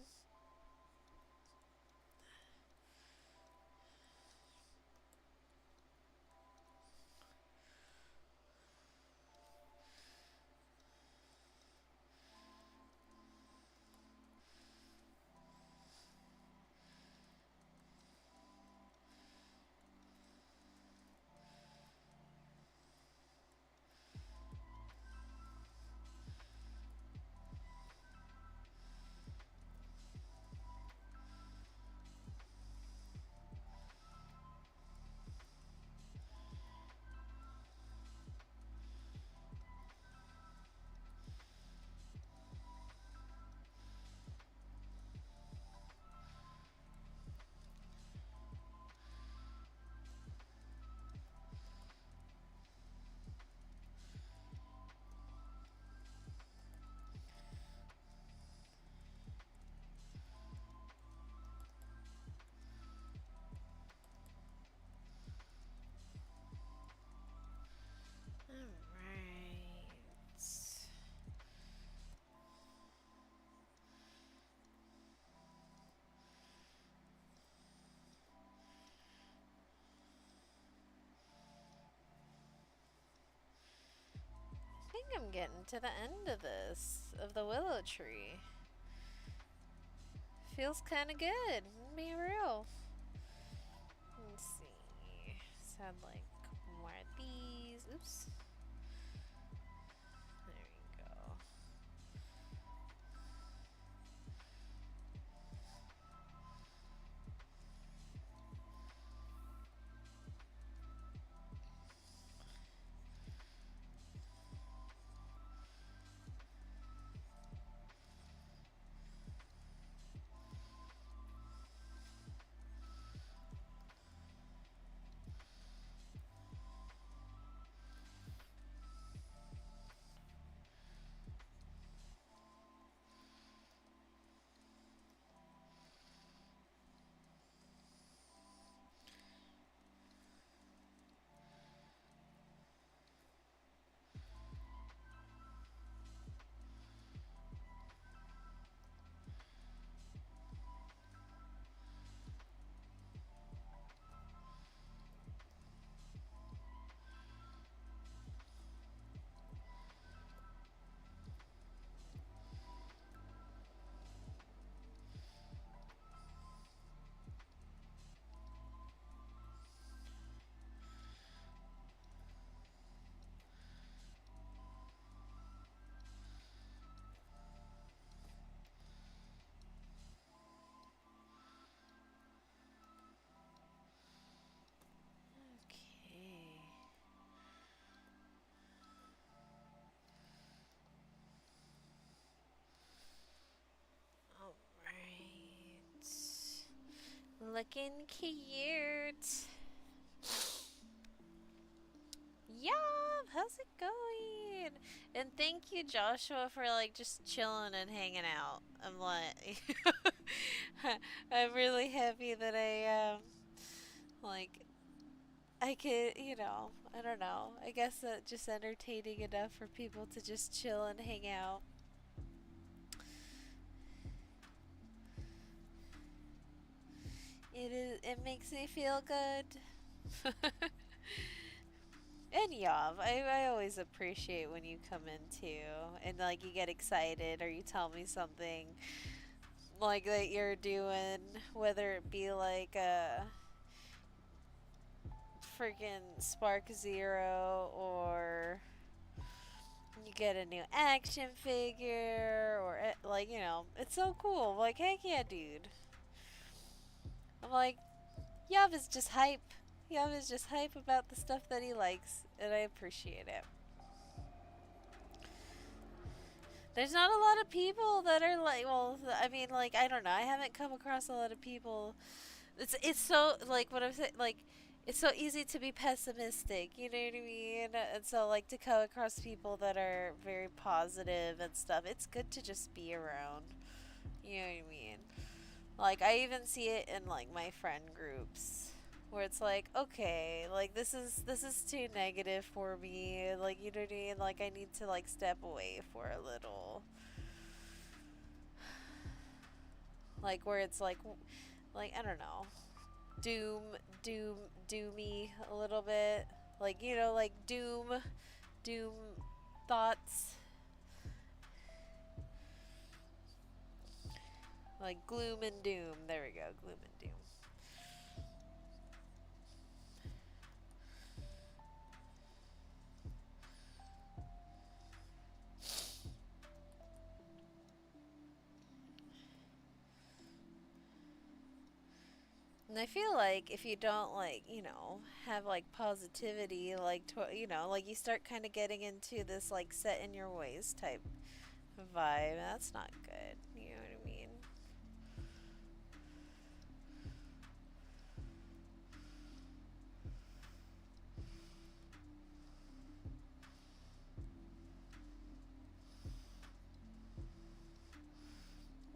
Alright. I think I'm getting to the end of the willow tree. Feels kind of good, be real. Let's see. Sound like a couple more of these. Oops. There we go. freaking cute. Yeah, how's it going? And thank you, Joshua, for like just chilling and hanging out. I'm like, I'm really happy that like, I could, I don't know. I guess that just entertaining enough for people to just chill and hang out. It makes me feel good. And Yav, I always appreciate when you come in too, and like you get excited or you tell me something like that you're doing, whether it be like a freaking Spark Zero or you get a new action figure or like it's so cool. Like heck yeah, dude. I'm like Yav is just hype. Yav is just hype about the stuff that he likes, and I appreciate it. There's not a lot of people that are like, well, I mean, like, I don't know. I haven't come across a lot of people. It's so like what I'm saying, like, it's so easy to be pessimistic. You know what I mean? And so like to come across people that are very positive and stuff. It's good to just be around. You know what I mean? Like I even see it in like my friend groups where it's like, okay, like this is too negative for me. Like you know what I mean? Like I need to like step away for a little. Like where it's like I don't know, doom, doom, doomy a little bit. Like like doom thoughts. Like gloom and doom. There we go, gloom and doom. And I feel like if you don't like, have like positivity, like like you start kind of getting into this like set in your ways type vibe. That's not good. You know what I mean?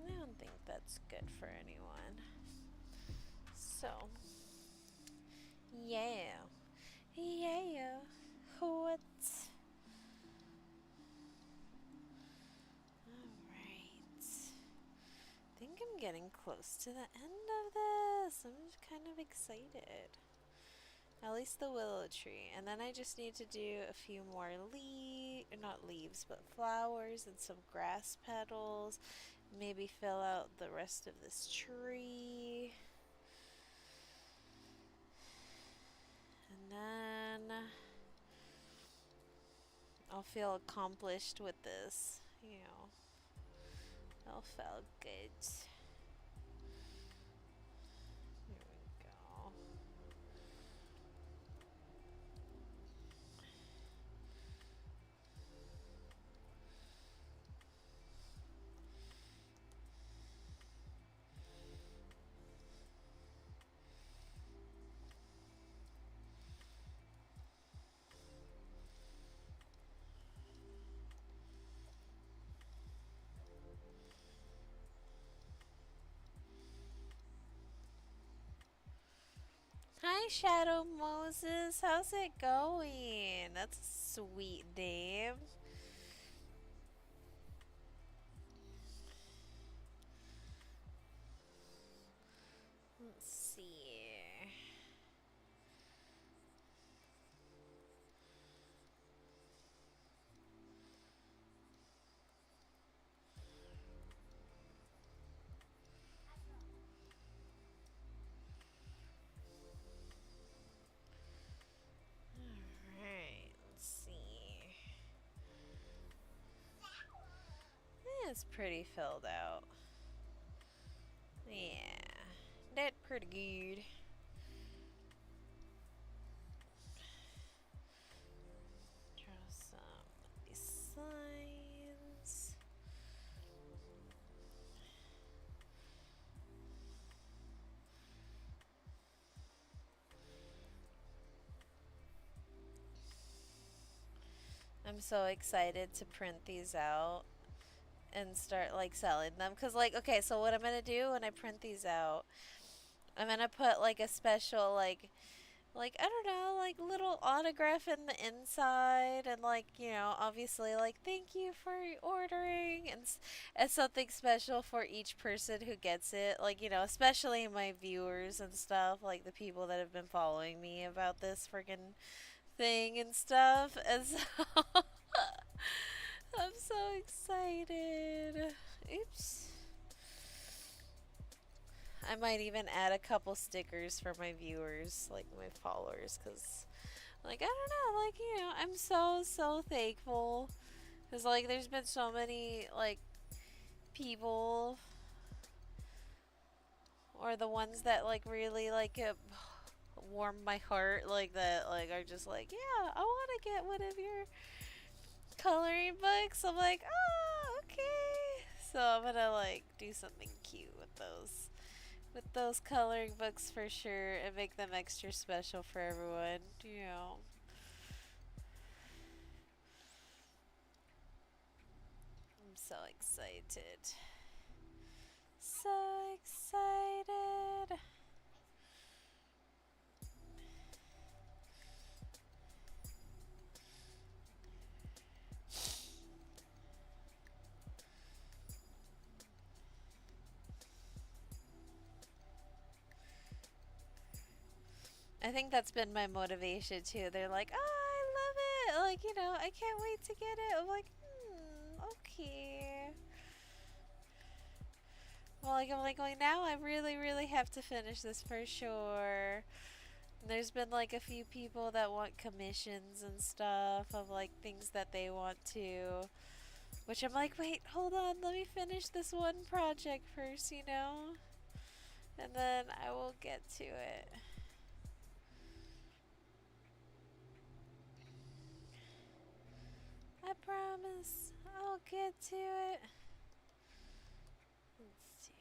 I don't think that's good for anyone. So, yeah. Yeah. What? Alright. I think I'm getting close to the end of this. I'm just kind of excited. At least the willow tree. And then I just need to do a few more not leaves, but flowers and some grass petals. Maybe fill out the rest of this tree. And then I'll feel accomplished with this. It'll feel good. Here we go. Hi, Shadow Moses. How's it going? That's a sweet name. Let's see. Alright, let's see. Yeah, it's pretty filled out. Yeah, that's pretty good. Draw some of these signs. I'm so excited to print these out and start like selling them. Cause like, okay, so what I'm gonna do when I print these out, I'm gonna put like a special like I don't know, like little autograph in the inside, and like obviously like thank you for ordering, and something special for each person who gets it, like especially my viewers and stuff, like the people that have been following me about this freaking thing and stuff, and so I'm so excited. Oops. I might even add a couple stickers for my viewers, like my followers, because like I don't know, like I'm so thankful because like there's been so many like people, or the ones that like really like warm my heart, like that, like are just like, yeah, I want to get one of your coloring books. I'm like, oh, okay. So I'm gonna like do something cute with those coloring books for sure, and make them extra special for everyone. I'm so excited. So excited. I think that's been my motivation too. They're like, oh, I love it. Like, I can't wait to get it. I'm like, okay. Well, like, I'm like going, now I really have to finish this for sure. And there's been like a few people that want commissions and stuff of like things that they want to. Which I'm like, wait, hold on, let me finish this one project first, And then I will get to it. I promise I'll get to it. Let's see.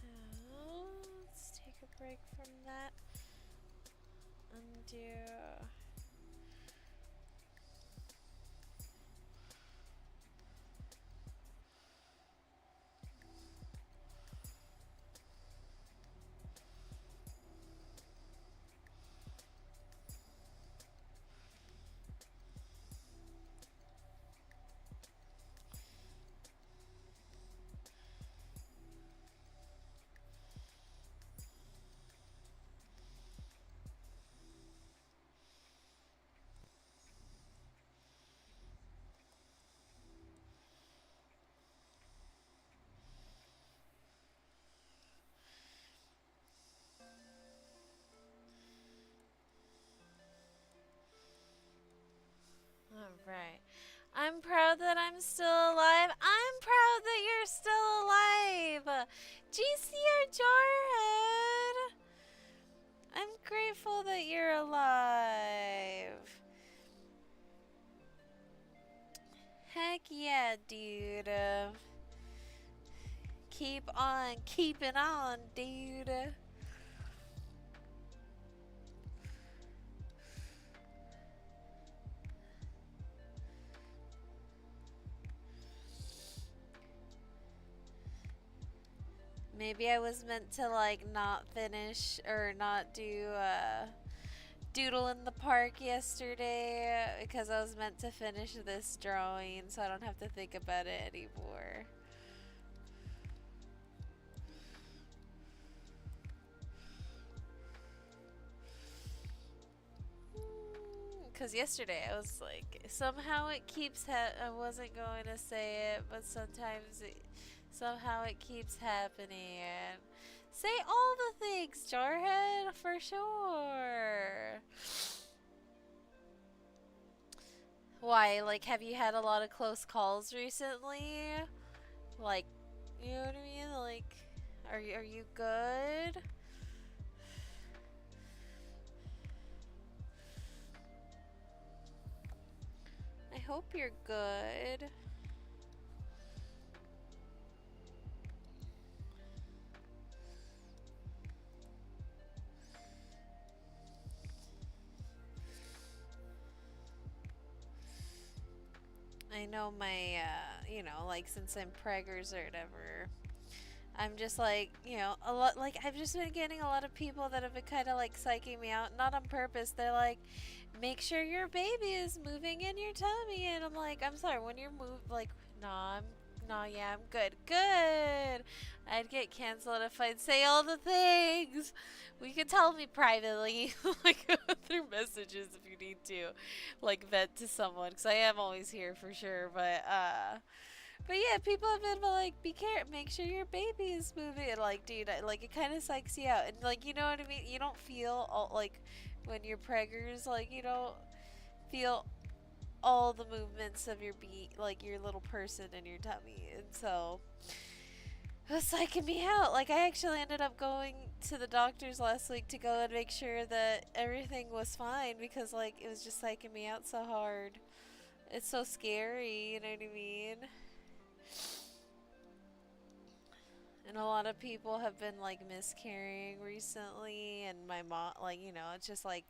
Anyhow, let's take a break from that. Undo. Alright. I'm proud that I'm still alive. I'm proud that you're still alive. GCR Jarhead. I'm grateful that you're alive. Heck yeah, dude. Keep on keeping on, dude. Maybe I was meant to like not finish or not do doodle in the park yesterday because I was meant to finish this drawing, so I don't have to think about it anymore. Because yesterday I was like, somehow it keeps I wasn't going to say it, but somehow it keeps happening. And say all the things, Jarhead, for sure. Why? Like, have you had a lot of close calls recently? Like, you know what I mean? Like, are you good? I hope you're good. I know my, like since I'm preggers or whatever, I'm just like, a lot, like, I've just been getting a lot of people that have been kind of like psyching me out, not on purpose. They're like, make sure your baby is moving in your tummy. And I'm like, I'm sorry, when you're like, nah, no, yeah, I'm good. Good. I'd get canceled if I'd say all the things. We could tell me privately, like through messages if you need to, like vent to someone, because I am always here for sure. But yeah, people have been like, be careful, make sure your baby is moving. And like, dude, like it kind of psychs you out, and like, you know what I mean. You don't feel all like when you're preggers, like you don't feel all the movements of your like your little person in your tummy, and so it was psyching me out. Like I actually ended up going to the doctors last week to go and make sure that everything was fine because like it was just psyching me out so hard. It's so scary, you know what I mean? And a lot of people have been like miscarrying recently, and my mom, like, it's just like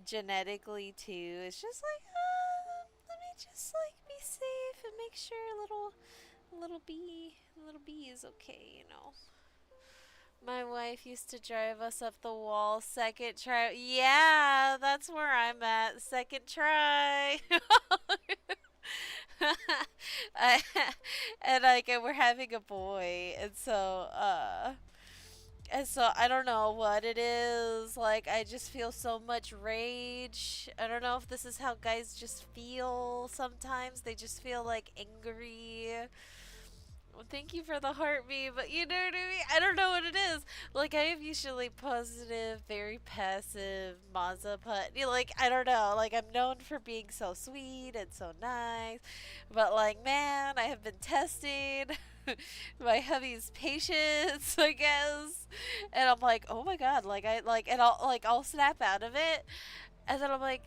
genetically too. It's just like, let me just like be safe and make sure little bee is okay. My wife used to drive us up the wall second try. Yeah, that's where I'm at. Second try. I, and like and we're having a boy, and so I don't know what it is. Like I just feel so much rage. I don't know if this is how guys just feel sometimes. They just feel like angry. Well, thank you for the heartbeat, but you know what I mean? I don't know what it is. Like, I am usually positive, very passive, Mazeput. Like, I don't know. Like, I'm known for being so sweet and so nice. But, like, man, I have been testing my hubby's patience, I guess. And I'm like, oh my god. And I'll snap out of it. And then I'm like,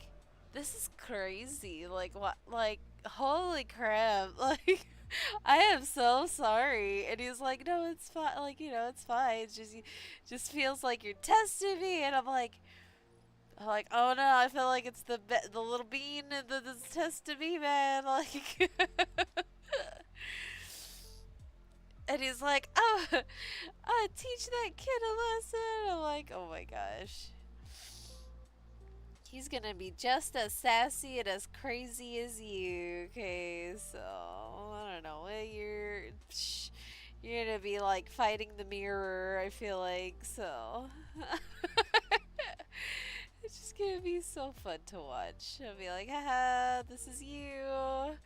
this is crazy. Like, what? Like, holy crap. Like, I am so sorry. And he's like, no, it's fine. Like, it's fine. It's just feels like you're testing me. And I'm like, oh no, I feel like it's the little bean that's testing me, man. Like, and he's like, oh, I teach that kid a lesson. I'm like, oh my gosh. He's gonna be just as sassy and as crazy as you. Okay, so I don't know. You're gonna be like fighting the mirror. I feel like so. It's just gonna be so fun to watch. I'll be like, haha, this is you.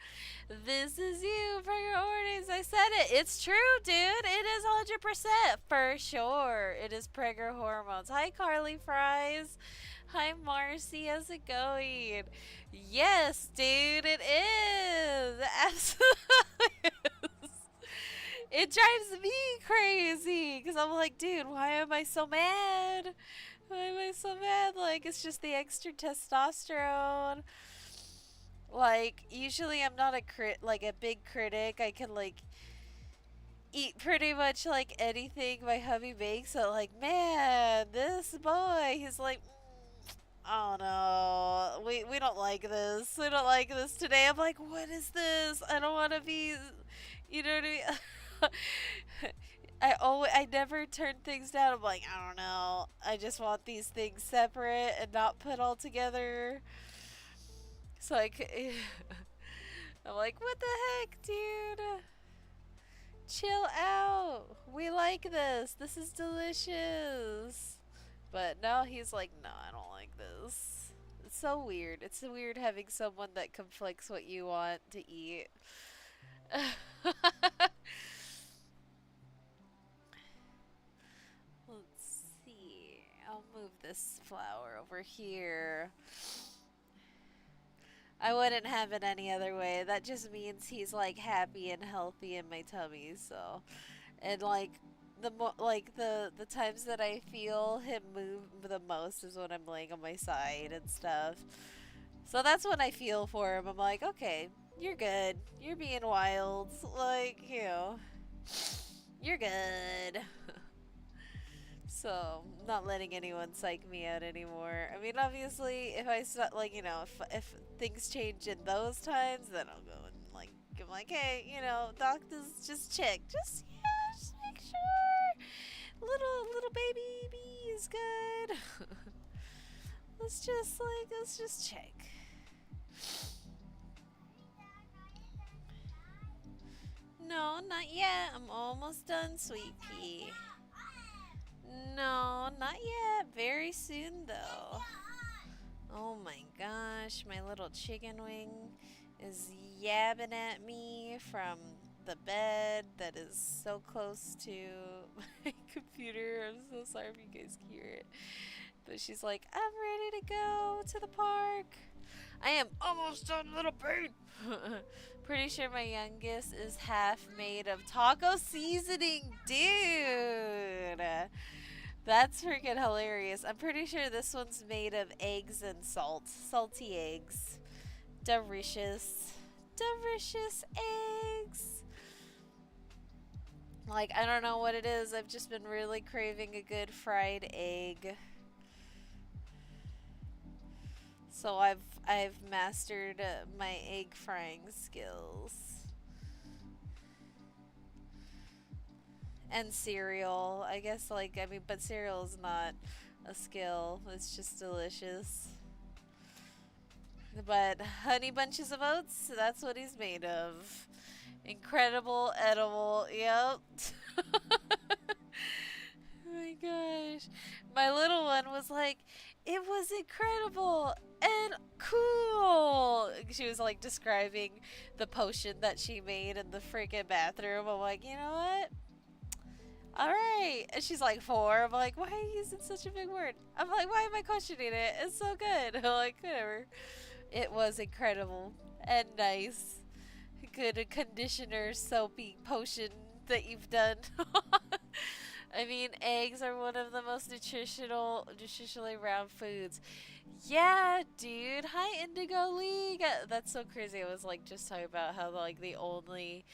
This is you for your orders. I said it. It's true, dude. It is 100% for sure. It is pregger hormones. Hi, Carly Fries. Hi, Marcy. How's it going? Yes, dude, it is. Absolutely is. It drives me crazy because I'm like, dude, why am I so mad? Why am I so mad? Like, it's just the extra testosterone. Like, usually I'm not like a big critic. I can like eat pretty much like anything my hubby makes. So like, man, this boy, he's like, oh no, we don't like this. We don't like this today. I'm like, what is this? I don't want to be, you know what I mean? I never turn things down. I'm like, I don't know. I just want these things separate and not put all together. So I'm like, what the heck, dude? Chill out. We like this. This is delicious. But no, he's like, no, I don't like this. It's so weird. It's so weird having someone that conflicts what you want to eat. Let's see. I'll move this flower over here. I wouldn't have it any other way. That just means he's like happy and healthy in my tummy. So, and like the times that I feel him move the most is when I'm laying on my side and stuff. So that's when I feel for him. I'm like, okay, you're good. You're being wild. Like, you're good. So, not letting anyone psych me out anymore. I mean, obviously, if I start, like, if things change in those times, then I'll go and, like, like, hey, you know, doctors, just check. Just, yeah, just make sure. Little baby bee is good. Let's just check. No, not yet. I'm almost done, sweet pea. No, not yet. Very soon, though. Oh my gosh, my little chicken wing is yabbing at me from the bed that is so close to my computer. I'm so sorry if you guys can hear it. But she's like, I'm ready to go to the park. I am almost done, little bird. Pretty sure my youngest is half made of taco seasoning, dude. That's freaking hilarious. I'm pretty sure this one's made of eggs and salt. Salty eggs. Delicious. Delicious eggs. Like, I don't know what it is. I've just been really craving a good fried egg. So I've mastered my egg frying skills. And cereal. I guess, like, I mean, but cereal is not a skill. It's just delicious. But honey bunches of oats, that's what he's made of. Incredible, edible, yep. Oh my gosh. My little one was like, it was incredible and cool. She was like describing the potion that she made in the freaking bathroom. I'm like, you know what? Alright. And she's like, 4. I'm like, why are you using such a big word? I'm like, why am I questioning it? It's so good. I'm like, whatever. It was incredible and nice. Good conditioner, soapy potion that you've done. I mean, eggs are one of the most nutritionally round foods. Yeah, dude. Hi, Indigo League. That's so crazy. I was like just talking about how like the only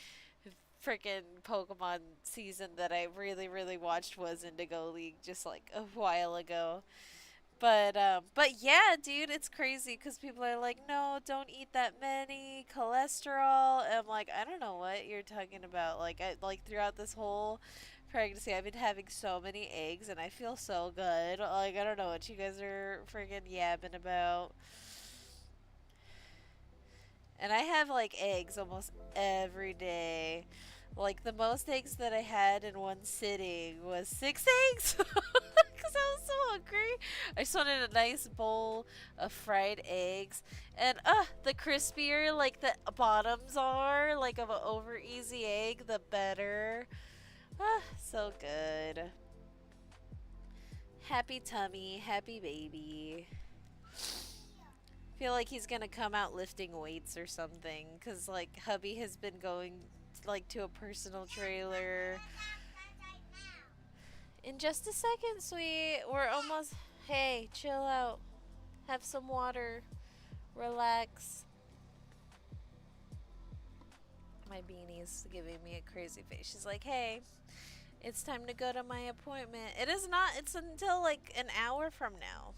freaking Pokemon season that I really watched was Indigo League just like a while ago. But yeah, dude, it's crazy because people are like, no, don't eat that many, cholesterol. And I'm like, I don't know what you're talking about. Like, throughout this whole pregnancy, I've been having so many eggs, and I feel so good. Like, I don't know what you guys are freaking yapping about. And I have like eggs almost every day. Like the most eggs that I had in one sitting was 6 eggs. Because I was so hungry. I just wanted a nice bowl of fried eggs. And the crispier like the bottoms are, like of an over easy egg, the better. So good. Happy tummy, happy baby. Feel like he's gonna come out lifting weights or something, cause like hubby has been going like to a personal trailer. In just a second, sweet. We're almost. Hey, chill out. Have some water. Relax. My beanie's giving me a crazy face. She's like, hey, it's time to go to my appointment. It is not. It's until like an hour from now.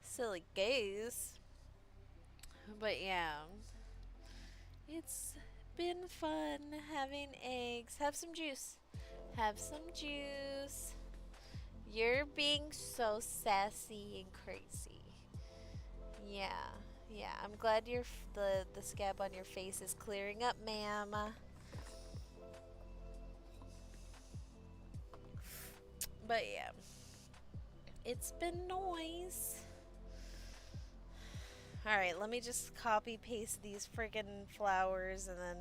Silly goose. But yeah. It's been fun having eggs. Have some juice. Have some juice. You're being so sassy and crazy. Yeah. Yeah, I'm glad the scab on your face is clearing up, ma'am. But yeah. It's been nice. Alright, let me just copy paste these friggin' flowers and then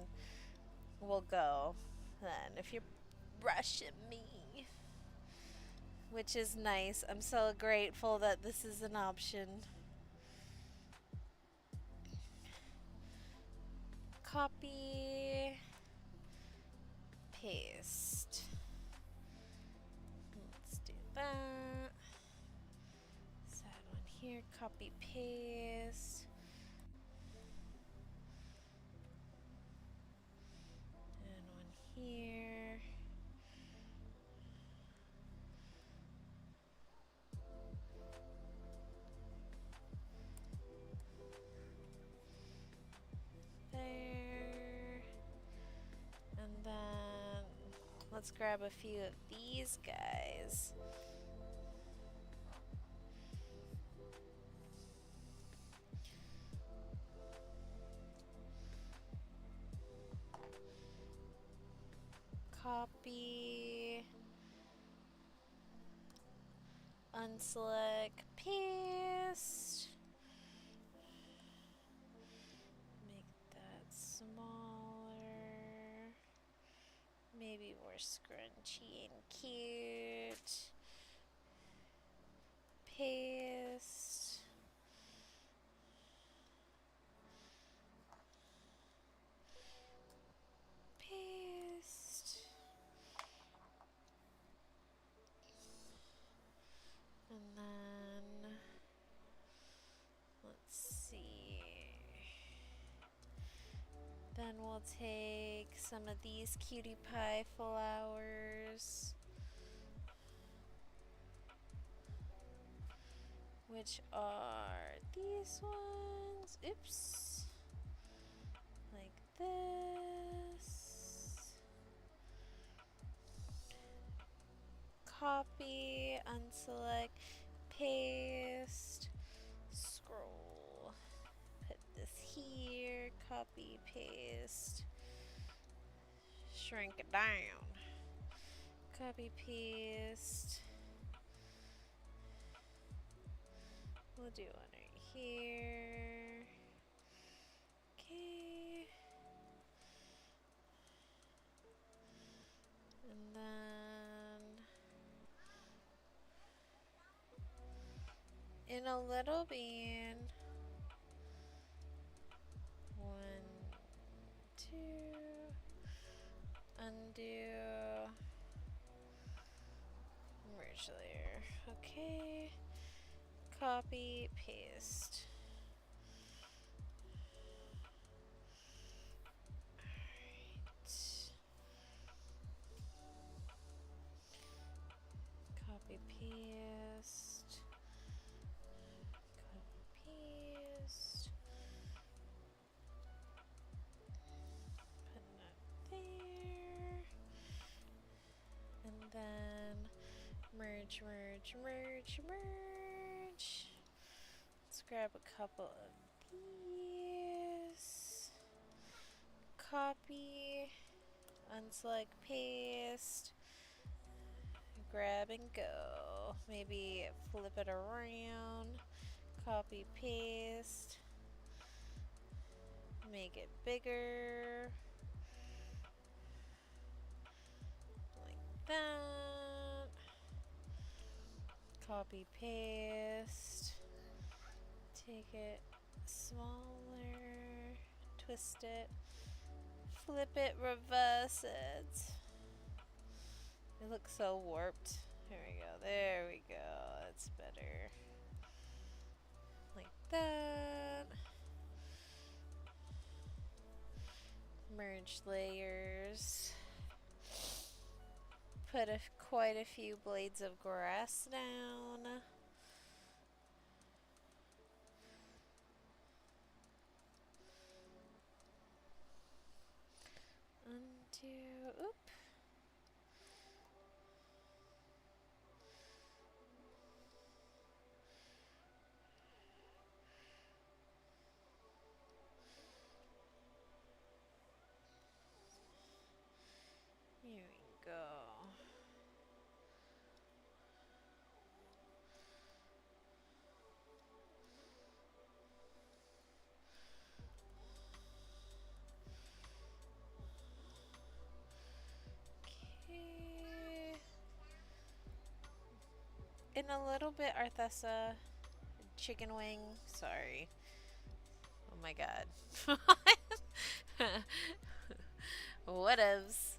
we'll go. Then, if you're brushing me. Which is nice. I'm so grateful that this is an option. Copy. Paste. Let's do that. Add one here. Copy, paste. And one here. There. let's grab a few of these guys. Copy, unselect, paste. Make that smaller. Maybe more scrunchy and cute. Paste. Paste. And then let's see. Then we'll take some of these cutie pie flowers, which are these ones. Oops. Like this. Copy, unselect, paste, scroll. Put this here, copy, paste, shrink it down. Copy, paste. We'll do one right here. Okay. And then in a little bean, 1, 2, undo, merge layer. Okay. Copy, paste. Copy, paste. Copy, paste. Put that there. And then merge, merge, merge, merge. Let's grab a couple of these. Copy, unselect, paste. Grab and go. Maybe flip it around. Copy, paste. Make it bigger. Like that. Copy, paste. Take it smaller. Twist it. Flip it, reverse it. It looks so warped. There we go. There we go. That's better. Like that. Merge layers. Put quite a few blades of grass down. Undo. Oop. Here we go. Okay. In a little bit, Arthessa, chicken wing. Sorry. Oh my god. Whatevs.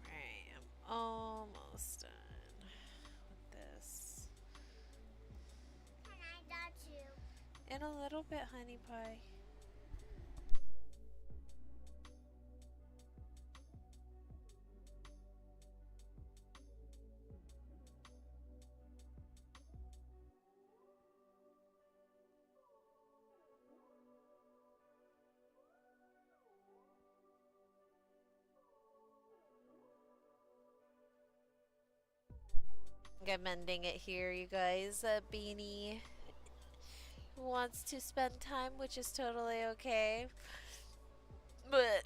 Alright, I'm almost done with this. Can I dot you? In a little bit, honey pie. think I'm ending it here, you guys. Beanie wants to spend time, which is totally okay. But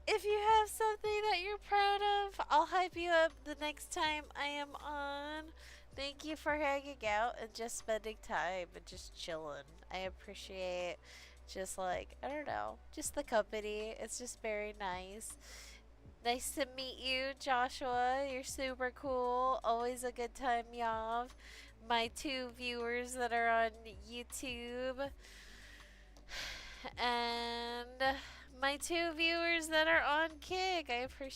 if you have something that you're proud of, I'll hype you up the next time I am on. Thank you for hanging out and just spending time and just chilling. I appreciate just like, I don't know, just the company. It's just very nice. Nice to meet you, Joshua. You're super cool. Always a good time, Yav. My two viewers that are on YouTube. And my two viewers that are on Kick. I appreciate